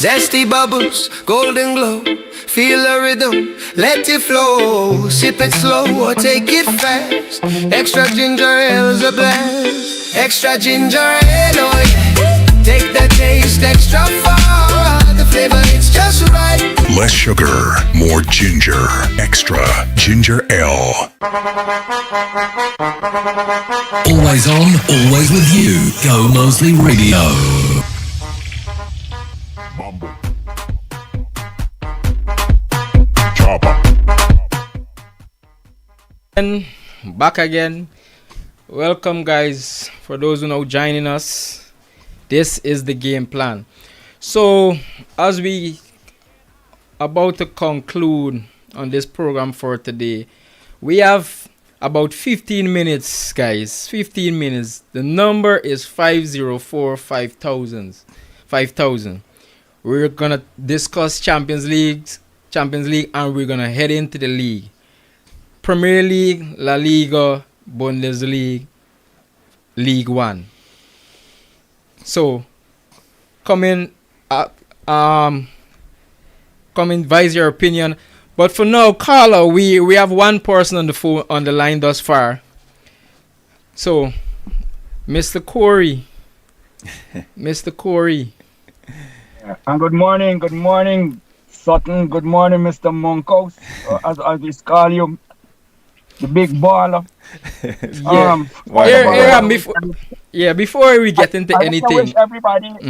Zesty bubbles, golden glow. Feel the rhythm, let it flow. Sip it slow or take it fast. Extra ginger ale's a blast. Extra ginger ale, oh yeah. Take the taste extra far. The flavor is just right. Less sugar, more ginger. Extra ginger ale. Always on, always with you. Go Moseley Radio. And back again. Welcome, guys. For those who are now joining us, this is the game plan. So, as we about to conclude on this program for today, we have about 15 minutes, guys. 15 minutes. The number is 504-5000. 5,000. We're gonna discuss Champions League, and we're gonna head into the league. Premier League, La Liga, Bundesliga, League One. So, come in, advise your opinion. But for now, Carla, we have one person on the phone on the line thus far. So, Mr. Corey, Mr. Corey. And good morning, Sutton. Good morning, Mr. Monkhouse, as we call you. The big baller. Before we get into anything,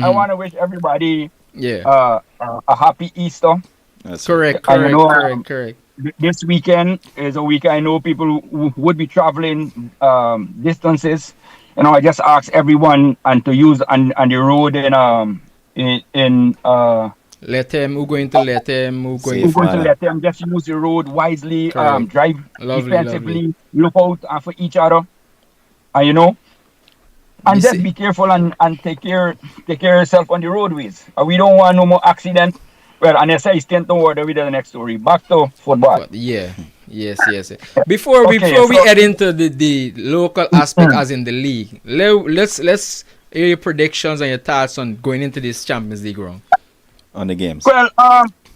I want to wish everybody a happy Easter. That's correct. This weekend is a week I know people would be traveling distances. I just ask everyone and to use on the road let them who going to let them just use the road wisely. Drive defensively, look out for each other, and just be careful and take care of yourself on the roadways. We don't want no more accident. Well, and I stand to order with the next story. Back to football. Yes. Before we head into the local aspect, as in the league, let's hear your predictions and your thoughts on going into this Champions League round. On the games. Well,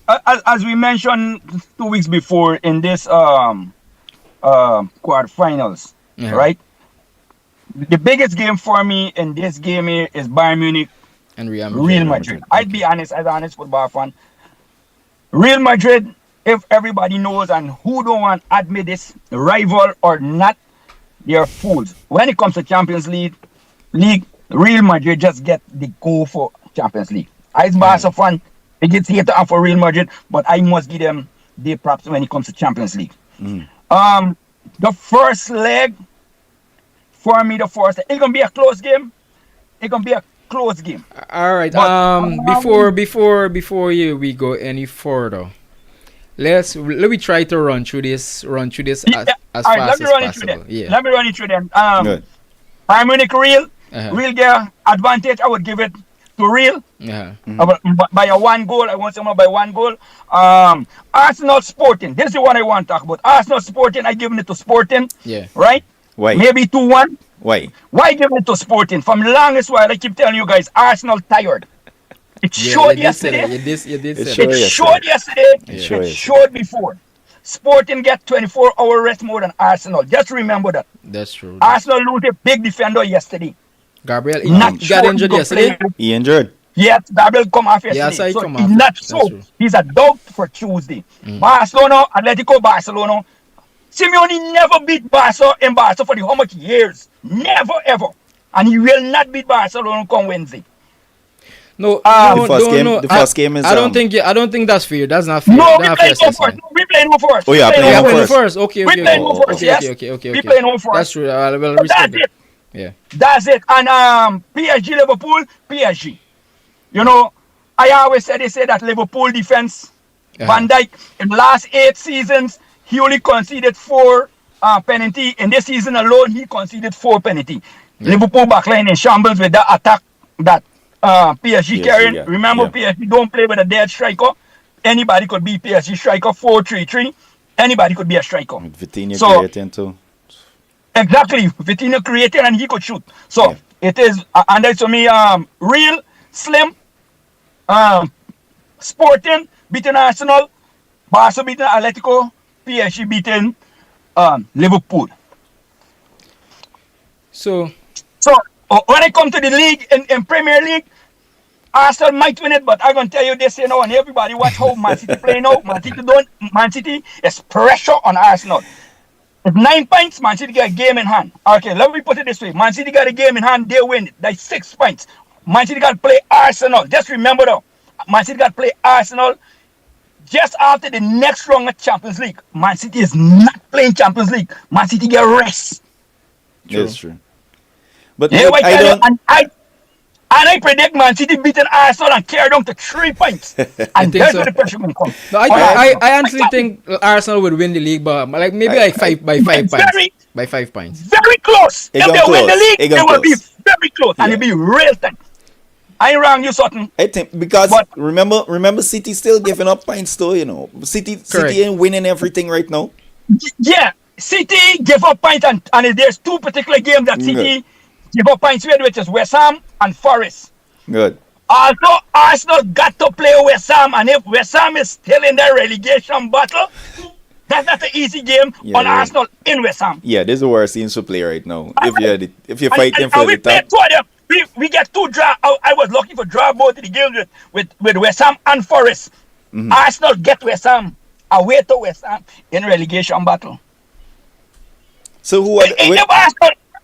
as we mentioned 2 weeks before in this quarterfinals, right? The biggest game for me in this game here is Bayern Munich and Real Madrid. I'd be honest, as an honest football fan. Real Madrid, if everybody knows and who don't want to admit this, rival or not, they're fools. When it comes to Champions League, Real Madrid just get the go for Champions League. As Barca fan, it gets hated for Real Madrid, but I must give them the props when it comes to Champions League. The first leg, for me, it's gonna be a close game. All right. Before we go any further, let me try to run through this as fast as possible. Let me run it through them. Bayern Munich Real get advantage. I would give it to Real. By a 1 goal. I want someone by 1 goal. Arsenal Sporting. This is the one I want to talk about. Arsenal Sporting. I give it to Sporting. Right? Why? Maybe 2-1. Why give it to Sporting? From the longest while, I keep telling you guys, Arsenal tired. It showed yesterday. It showed yesterday. It showed before. Sporting get 24-hour rest more than Arsenal. Just remember that. That's true. Arsenal lose a big defender yesterday. Gabriel got injured yesterday. He injured. Yes, Gabriel come off yesterday. So he's not so. He's a dog for Tuesday. Barcelona, Atletico Barcelona. Simeone never beat Barca in Barca for how much years? Never ever. And he will not beat Barcelona come Wednesday. No, the first game is. I don't think that's fair. That's not fair. No, we playing home first. We playing home first. Oh yeah, playing home first. Okay. We playing home first. Yes. Okay. We playing home first. That's true. I will respect it. Yeah. That's it. And PSG Liverpool, PSG. I always say that Liverpool defense, Van Dijk, in the last 8 seasons, he only conceded 4 penalty. In this season alone, he conceded 4 penalty. Liverpool backline in shambles with that attack that PSG carrying. Remember, PSG don't play with a dead striker. Anybody could be PSG striker. 4-3-3. Anybody could be a striker. Vitinha creating too. Exactly. Vitinha created and he could shoot. So it is, and that's to me, real slim. Sporting beating Arsenal, Barca beating Atletico, PSG beating Liverpool. So when I come to the league in Premier League, Arsenal might win it, but I'm gonna tell you this, you know, and everybody watch how Man City play now. Man City is pressure on Arsenal. It's 9 points, Man City got a game in hand. Okay, let me put it this way. Man City got a game in hand, they win it. That's 6 points. Man City got to play Arsenal. Just remember though, Man City got to play Arsenal just after the next round of Champions League. Man City is not playing Champions League. Man City get rest. That's true. But yeah, I don't... And I predict Man City beating Arsenal and carry down to 3 points. And that's where the pressure will come. No, I honestly think Arsenal would win the league, but like maybe like 5 points. By 5 points. Very close. If they win the league, they will be very close. And it'll be real time. I ain't wrong, you something. I think because remember City still giving up points too, you know. City ain't winning everything right now. Yeah. City give up points and there's 2 particular games that City give up points with, which is West Ham and Forest. Good. Also, Arsenal got to play West Ham, and if West Ham is still in the relegation battle, that's not an easy game on Arsenal in West Ham. Yeah, this is the worst teams to play right now. If you're fighting for the top. We get 2 draw. I was lucky for draw both of the games with West Ham and Forest. Mm-hmm. Arsenal get West Ham away to West Ham in relegation battle. So who are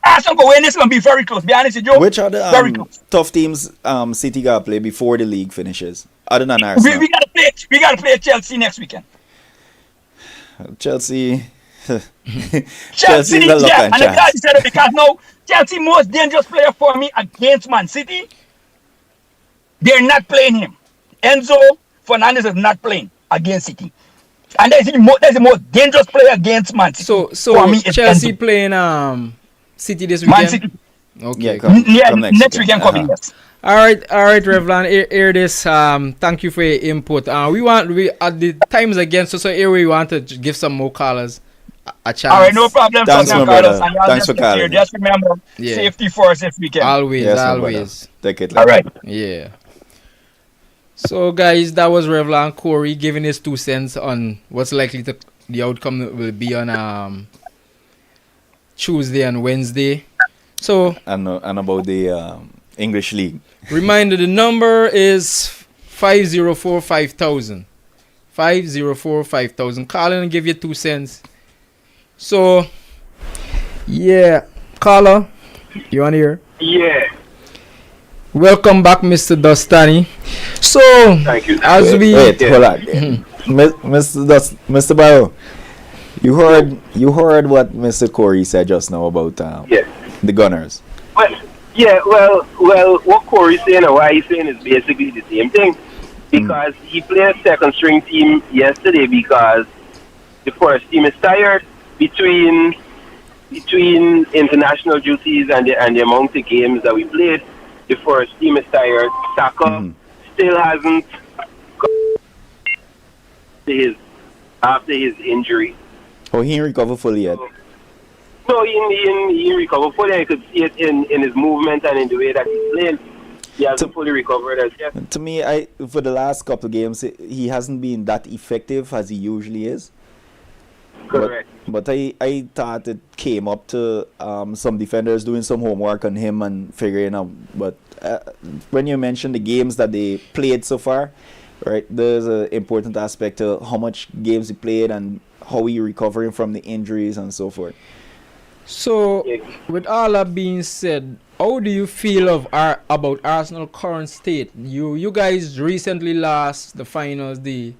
Arsenal go win, it's going to be very close. Be honest with you. Which are the tough teams City got to play before the league finishes? Other than Arsenal. We got to play Chelsea next weekend. Chelsea. Chelsea, yeah. And the guy said it because now Chelsea most dangerous player for me against Man City. They're not playing him. Enzo Fernandez is not playing against City. And that's the most dangerous player against Man City. So for me, Chelsea playing City this weekend? Man City. Okay. Come next weekend coming, yes. All right, Revlon, hear this. Thank you for your input. We at the times again, so here we want to give some more callers a chance. All right, no problem. Thanks, my brother. Thanks for calling. Just remember, safety first this weekend. Always. Take it. All right. Yeah. So, guys, that was Revlon Corey giving his 2 cents on what's likely the outcome will be on Tuesday and Wednesday. So and about the English League. Reminder: the number is 504-5000. 504-5000. Call in and give you 2 cents. So, yeah, caller, you on here? Yeah. Welcome back, Mr. Dostani. So, thank you. As hold on, Mr. Barrow. You heard what Mr. Corey said just now about the Gunners. Well, what Corey's saying and why he's saying is basically the same thing. Because he played a second string team yesterday because the first team is tired between international duties and the amount of games that we played. The first team is tired. Saka still hasn't after his injury. Oh, he ain't recovered fully yet. No, he recovered fully. I could see it in his movement and in the way that he's playing. He hasn't fully recovered as yet. To me, for the last couple of games, he hasn't been that effective as he usually is. Correct. But I thought it came up to some defenders doing some homework on him and figuring out. But when you mention the games that they played so far, right, there's an important aspect to how much games he played and how he recovering from the injuries and so forth. So, with all that being said, how do you feel about Arsenal current state? You guys recently lost the finals, the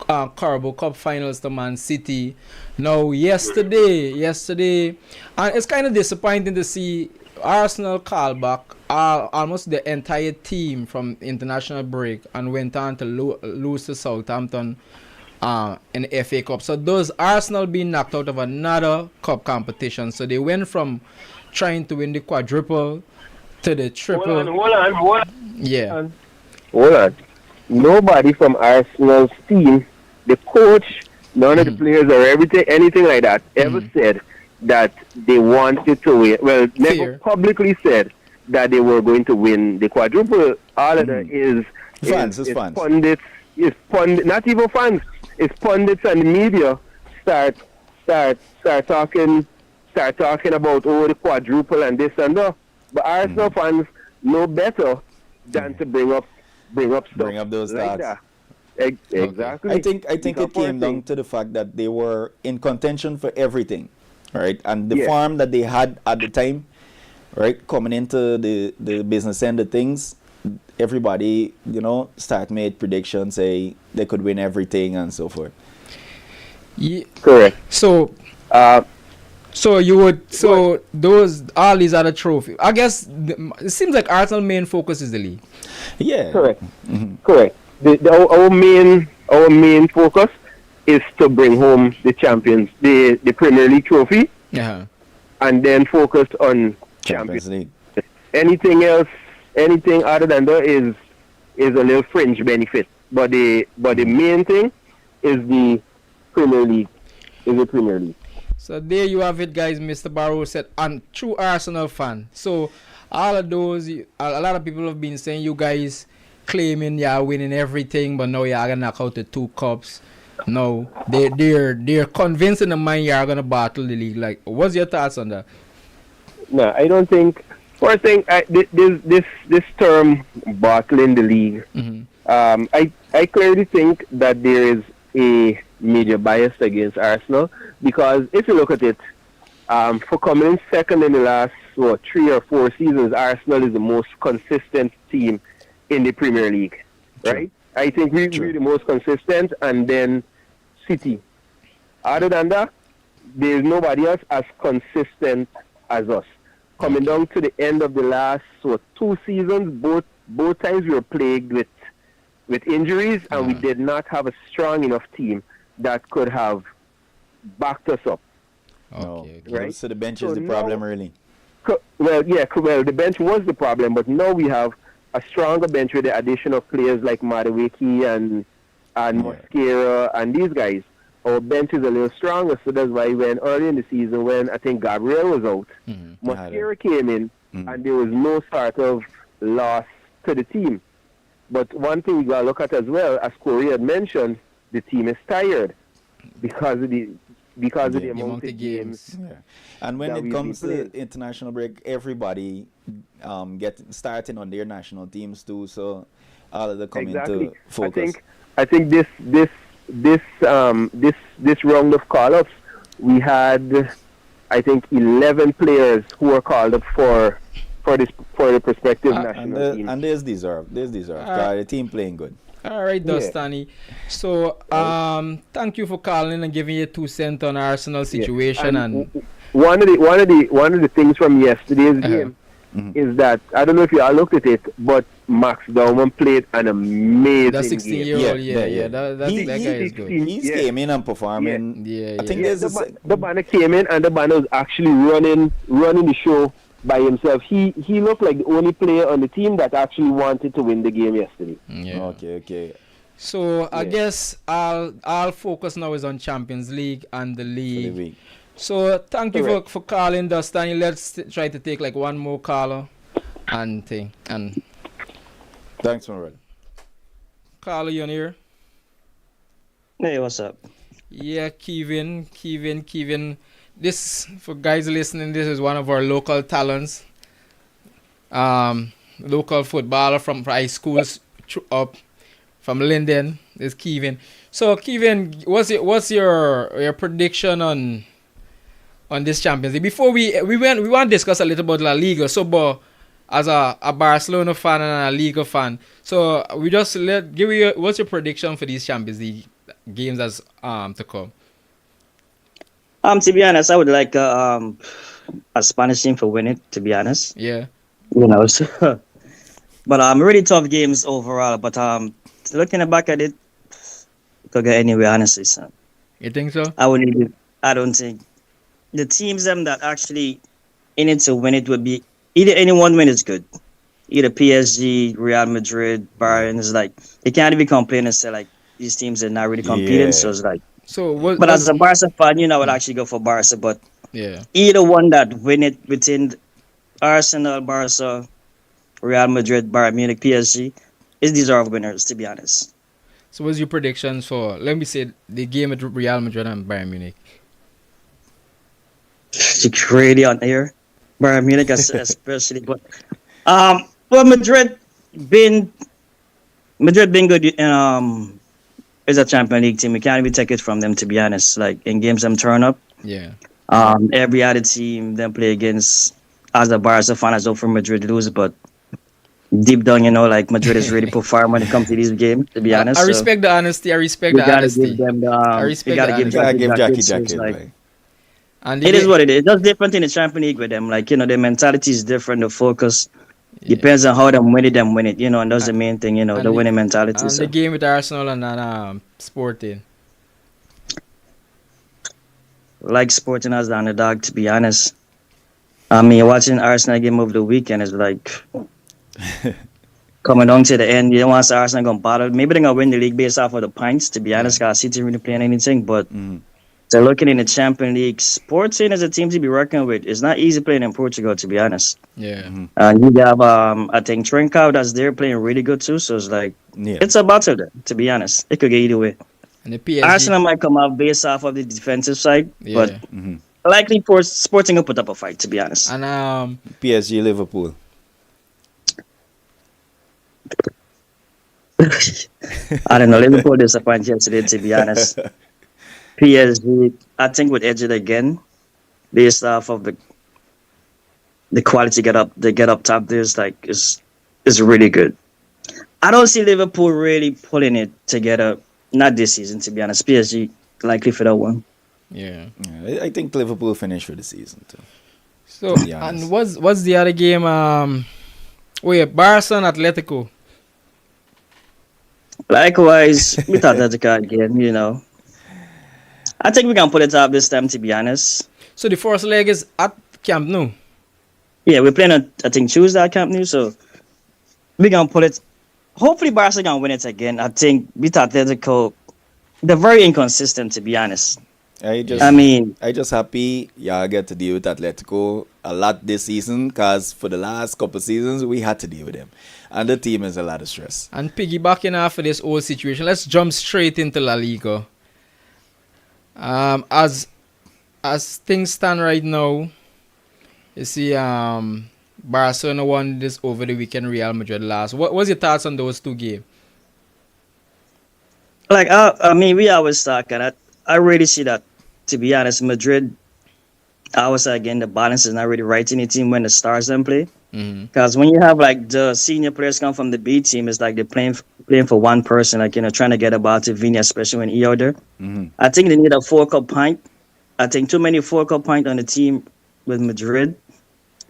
Carabao Cup finals to Man City. Now, yesterday, and it's kind of disappointing to see Arsenal call back almost the entire team from international break and went on to lose to Southampton in the FA Cup. So those Arsenal being knocked out of another cup competition. So they went from trying to win the quadruple to the triple. Hold on. Yeah. Hold on. Nobody from Arsenal's team, the coach, none of the players or anything like that ever said that they wanted to win. Well, never publicly said that they were going to win the quadruple. All of that is fans. pundits it's not even fans, it's pundits and the media start talking about the quadruple and this and that. But Arsenal fans know better than to bring up those like stats. that. Exactly. I think it came down to the fact that they were in contention for everything, right? And the form that they had at the time, right, coming into the business end of things, everybody, start made predictions, say they could win everything and so forth. Yeah. Correct. So, those all these other trophies. I guess it seems like Arsenal main focus is the league. Yeah. Correct. Correct. Our main focus is to bring home the champions, the Premier League trophy, and then focus on Champions League. Anything else, anything other than that is a little fringe benefit. But the main thing is the Premier League. So there you have it, guys. Mr. Barrow said, "And true Arsenal fan." So all of those, a lot of people have been saying you guys claiming you're winning everything, but now you're gonna knock out the 2 cups. No, they're convinced in the mind you're gonna battle the league. Like, what's your thoughts on that? No, I don't think. First thing, this term battling the league. I clearly think that there is a major bias against Arsenal, because if you look at it, for coming in second in the last 3 or 4 seasons, Arsenal is the most consistent team in the Premier League, right? I think we're the most consistent, and then City. Other than that, there's nobody else as consistent as us. Coming down to the end of the last 2 seasons, both times we were plagued with injuries, and we did not have a strong enough team that could have backed us up. Okay. Right? So the bench is the problem, really. Well, the bench was the problem, but now we have a stronger bench with the addition of players like Madueke and Mosquera and these guys. Our bench is a little stronger, so that's why when early in the season, when I think Gabriel was out, Mosquera came in, and there was no sort of loss to the team. But one thing we got to look at as well, as Corey had mentioned, the team is tired because of the amount of games. Yeah. And when it comes to international break, everybody starting on their national teams too, so all of them come into focus. I think this round of call-ups, we had, I think, 11 players who were called up for the prospective national team. And there's deserved. The team playing good. All right, Dustani. So, thank you for calling and giving your 2 cents on Arsenal situation. And one of the things from yesterday's game is that, I don't know if you all looked at it, but Max Dowman played an amazing that 16-year-old, game. That guy is good. He's came in and performing. I think the banner came in, and the banner was actually running the show by himself. He looked like the only player on the team that actually wanted to win the game yesterday. Okay. So I guess our focus now is on Champions League and the league. So thank you for calling, Dustani. Let's try to take like one more caller and thanks, my brother. Caller, you on here? Hey, what's up? Yeah, Kevin. This, for guys listening, this is one of our local talents. Local footballer from high schools up from Linden. This Kevin. So Kevin, what's your prediction on this Champions League? Before we want to discuss a little about La Liga. So, but as a Barcelona fan and a Liga fan, so we just give you what's your prediction for these Champions League games as to come? To be honest, I would like a Spanish team to win it. To be honest, yeah, so, but really tough games overall. But looking back at it, could get anywhere. Honestly, so you think so? I don't think the teams that actually in it to win it would be either anyone win is good. Either PSG, Real Madrid, Bayern is like they can't even complain and say like these teams are not really competing. So it's like. But as a Barca fan, I would actually go for Barca. But either one that win it within Arsenal, Barca, Real Madrid, Bayern Munich, PSG is deserved winners, to be honest. So what's your predictions for, let me say, the game at Real Madrid and Bayern Munich? It's really on air. Bayern Munich especially. But well, been Madrid been good is a Champions League team. We can't even take it from them, to be honest. Like in games them turn up. Yeah. Every other team them play against, as a Barca fan, as though for Madrid lose, but deep down, like Madrid is really perform when it comes to these games, to be honest. I respect the honesty. I respect the honesty. Give them the, I respect you gotta the give honesty. Jackie. Like, and it is what it is. It's just different in the Champions League with them. Like, the mentality is different, the focus depends on how them win it, and that's the main thing, the winning mentality. And so. the game with Arsenal and Sporting. Like Sporting as the underdog, to be honest. I mean, watching Arsenal game over the weekend is like coming down to the end. You don't want to see Arsenal going to battle. Maybe they're going to win the league based off of the points, to be honest, because City really playing anything. But they're looking in the Champions League. Sporting as a team to be working with. It's not easy playing in Portugal, to be honest. Yeah. And you have, I think, Trincao that's there playing really good too. So it's like, it's a battle there, to be honest. It could get either way. And the PSG. Arsenal might come out based off of the defensive side, but likely for Sporting will put up a fight, to be honest. And PSG Liverpool. I don't know. Liverpool disappointed yesterday, to be honest. PSG, I think, would edge it again, based off of the quality they get up top. There's like is really good. I don't see Liverpool really pulling it together. Not this season, to be honest. PSG likely for that one. Yeah. I think Liverpool finish for the season too. So and what's the other game? Barca and Atletico. Likewise, with Atletico again, I think we can put it up this time, to be honest. So the first leg is at Camp Nou. Yeah, we're playing I think Tuesday at Camp Nou, so we can put it. Hopefully, Barca can win it again. I think with Atletico, they're very inconsistent, to be honest. I just happy y'all get to deal with Atletico a lot this season, because for the last couple of seasons we had to deal with them, and the team is a lot of stress. And piggybacking off of this whole situation, let's jump straight into La Liga. As things stand right now, you see, Barcelona won this over the weekend. Real Madrid lost. What was your thoughts on those two games? Like, I mean, we always talk, and I really see that, to be honest. Madrid, I would say again, the balance is not really right in the team when the stars don't play. Because when you have like the senior players come from the B team, it's like they're playing for one person, like, trying to get a ball to Vini, especially when he out there. I think they need a focal point. I think too many focal point on the team with Madrid.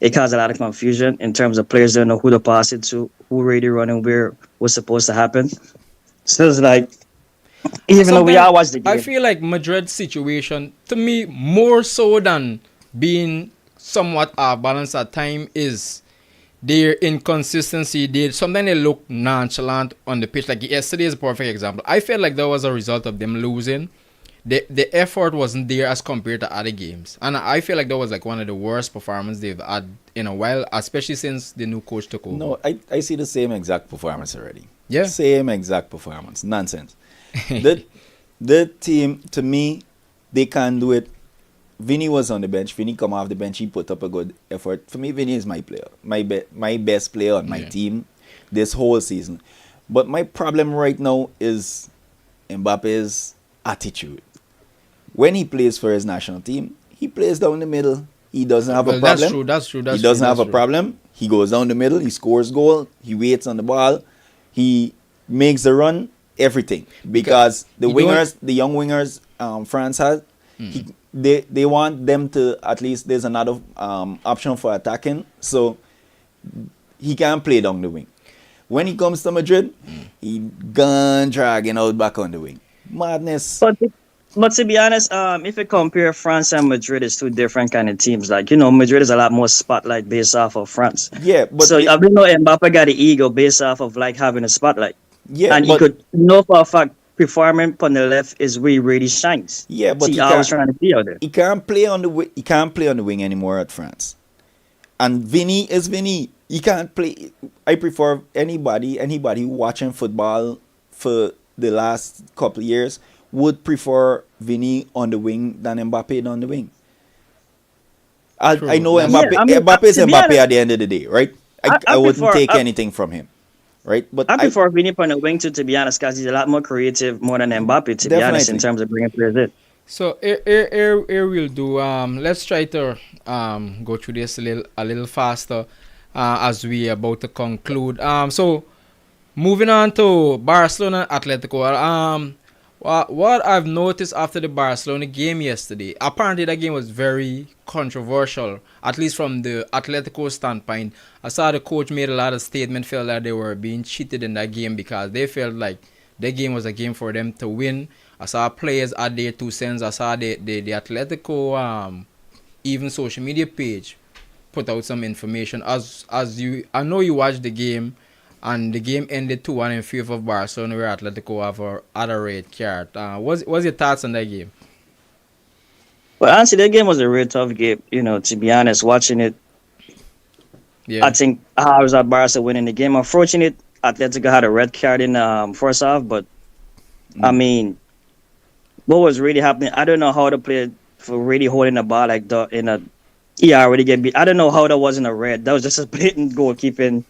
It caused a lot of confusion in terms of players don't know who to pass it to, who really running where, what's supposed to happen. So it's like, even though we all watch the game, I feel like Madrid's situation, to me, more so than being somewhat balanced at time, is their inconsistency. Sometimes they look nonchalant on the pitch. Like yesterday is a perfect example. I felt like that was a result of them losing. The effort wasn't there as compared to other games. And I feel like that was like one of the worst performances they've had in a while, especially since the new coach took over. No, I see the same exact performance already. Yeah. Same exact performance. Nonsense. the team, to me, they can't do it. Vinny was on the bench. Vinny come off the bench. He put up a good effort. For me, Vinny is my player. My best player on my team this whole season. But my problem right now is Mbappe's attitude. When he plays for his national team, he plays down the middle. He doesn't have a problem. That's true. He doesn't have a problem. He goes down the middle. He scores goal. He waits on the ball. He makes the run. Everything. Because the young wingers France has, they want them to, at least there's another option for attacking. So he can't play down the wing. When he comes to Madrid, he gone dragging out back on the wing. Madness. But to be honest, if you compare France and Madrid, it's two different kind of teams. Like, Madrid is a lot more spotlight based off of France. Yeah, but so I know Mbappe got the ego based off of like having a spotlight. Yeah, and he could know for a fact performing on the left is where he really shines. Yeah, but he always trying to be out there. He can't play on the wing. He can't play on the wing anymore at France. And Vinny is Vinny. He can't play. I prefer anybody watching football for the last couple of years, would prefer Vinny on the wing than Mbappe on the wing. I know Mbappe. Mbappe is Mbappe at the end of the day, right? I wouldn't take anything from him, right? But I prefer Vinny on the wing too, to be honest, because he's a lot more creative, more than Mbappe, to be honest, in terms of bringing players in. So here we'll do. Let's try to go through this a little faster as we are about to conclude. So moving on to Barcelona Atletico. What I've noticed after the Barcelona game yesterday, apparently that game was very controversial, at least from the Atletico standpoint. I saw the coach made a lot of statements, felt that they were being cheated in that game because they felt like the game was a game for them to win. I saw players add their 2 cents. I saw the Atletico even social media page put out some information. I know you watched the game. And the game ended 2-1 in favor of Barcelona, where Atletico had a red card. What's your thoughts on that game? Well, honestly, that game was a real tough game. To be honest, watching it, I think I was at Barca winning the game. Unfortunately, Atletico had a red card in first half, but I mean, what was really happening? I don't know how the player for really holding the ball like that in a already get beat. I don't know how that wasn't a red. That was just a blatant goalkeeping.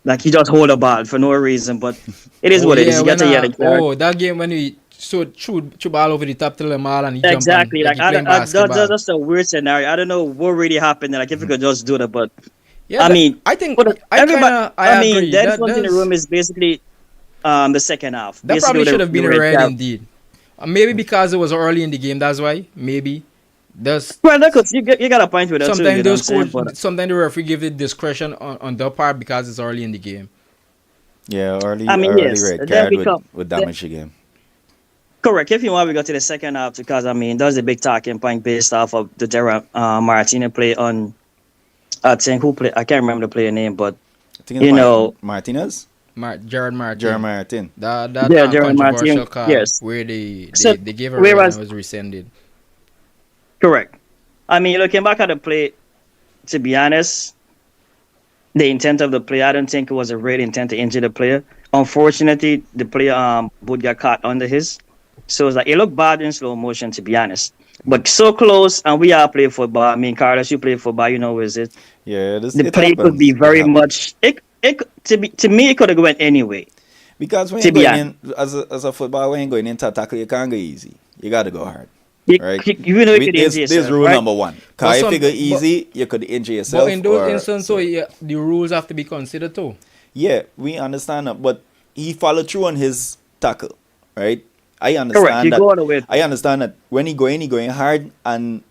Like he just hold a ball for no reason, but it is what it is. You got to hear the card. Oh, that game when he threw ball over the top to Lamar and he exactly. jumped Like that's a weird scenario. I don't know what really happened. Like if you could just do that, but yeah, I think everybody. I mean, agree. The elephant in the room is basically the second half. That probably should have been a red indeed. Maybe because it was early in the game. That's why. Maybe. You got a point with that sometimes sometimes the referee give it discretion on their part because it's early in the game. Yeah, early red card would damage the game. Correct. If you want, we go to the second half because there's a big talking point based off of the Gerard Martinez play on. I think who play. I can't remember the player name, but I think Martinez. Gerard Martin. Gerard Martin. Gerard Martin. Yes. Where they gave a red and it was rescinded. Correct. Looking back at the play, to be honest, the intent of the play, I don't think it was a real intent to injure the player. Unfortunately, the player would get caught under his. So it's like it looked bad in slow motion, to be honest. But so close, and we all play football. Carlos, you play football, you know, is it? Yeah, the play could be very much. To me, it could have went anyway. Because when you're going in as a footballer, when you're going in to tackle, you can't go easy. You got to go hard. Right? There's rule number one. Because if you go easy, you could injure yourself. But in those instances, the rules have to be considered too. Yeah, we understand that. But he followed through on his tackle, right? I understand that. I understand that when he going hard, and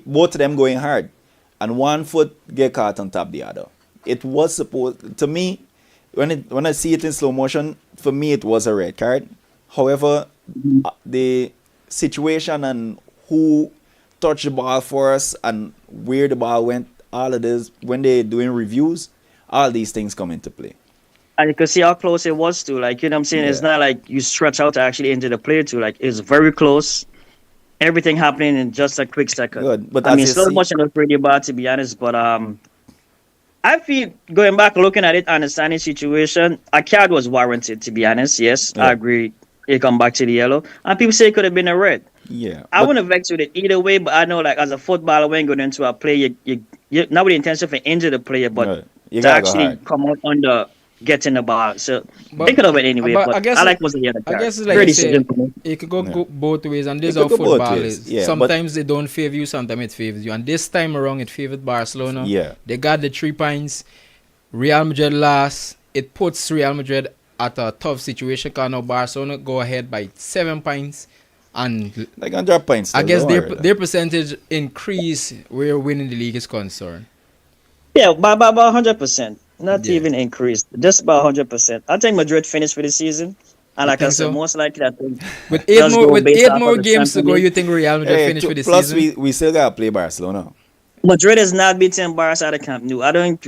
both of them going hard, and one foot get caught on top of the other. It was supposed to me when I see it in slow motion. For me, it was a red card. However, the situation and who touched the ball for us and where the ball went, all of this, when they're doing reviews, all these things come into play. And you can see how close it was to, like, you know what I'm saying? Yeah. It's not like you stretch out to actually injure the player to, like, it's very close. Everything happening in just a quick second. Good, but slow motion was pretty bad, to be honest, but I feel, going back, looking at it, understanding the situation, a card was warranted, to be honest, yes, yeah. I agree. It come back to the yellow. And people say it could have been a red. Yeah. I wouldn't vex with it either way, but I know, like, as a footballer, when going into a play, you not with the intention for injure the player, but to actually come out under getting the ball. So it could have went anyway, but I guess what's the other card. I guess it's like it could go both ways, and this is how football is. Yeah, sometimes they don't favor you, sometimes it favors you. And this time around, it favored Barcelona. Yeah. They got the 3 points. Real Madrid lost. It puts Real Madrid at a tough situation because now Barcelona go ahead by 7 points, and they can drop points. I guess their percentage increase where winning the league is concerned. Yeah, by 100%, not even increased, just about 100%. I think Madrid finished for the season, and like I said, most likely I think with 8 more games to go, you think Real Madrid finish for the season? Plus, we still gotta play Barcelona. Madrid is not beating Barca at the Camp Nou. I don't.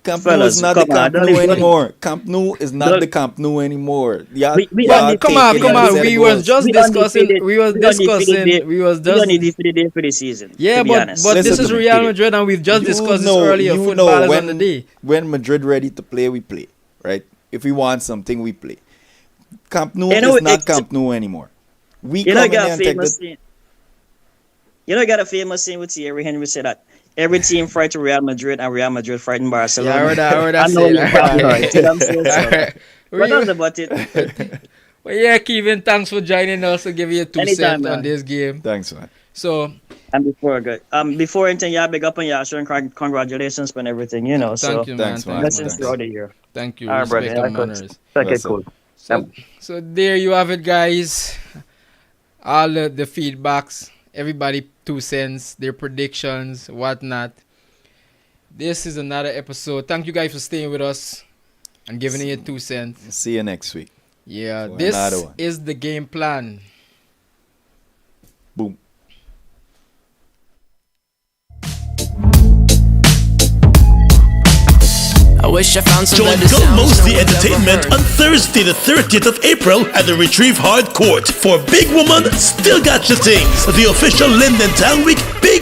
Camp Nou is not the Camp Nou anymore. Camp Nou is not the Camp Nou anymore. Come on. We was discussing undefeated for the season. Yeah, but this is Real Madrid, and we've just discussed this earlier. Footballers on the day. When Madrid ready to play, we play. Right? If we want something, we play. Camp Nou is not Camp Nou anymore. We you come know, in there and take you got a famous saying with Thierry Henry said that every team fight to Real Madrid and Real Madrid fighting Barcelona. Yeah, I heard that. know you're probably right. All right. But that's about it. Well, yeah, Kevin, thanks for joining us to give you 2 cents on this game. Thanks, man. So, and before anything, yeah, big up on Yasha and congratulations on everything, you know. Thank you, man. Blessings throughout the year. Thank you. All right, brother. Okay, cool. So there you have it, guys. All the feedbacks, everybody 2 cents, their predictions, whatnot. This is another episode. Thank you guys for staying with us and giving it 2 cents. See you next week. Yeah, this is the game plan. Boom. I wish I found some Join Gomoseley Entertainment on Thursday the 30th of April at the Retrieve Hard Court for Big Woman Still Got Your Things, the official Linden Town Week Big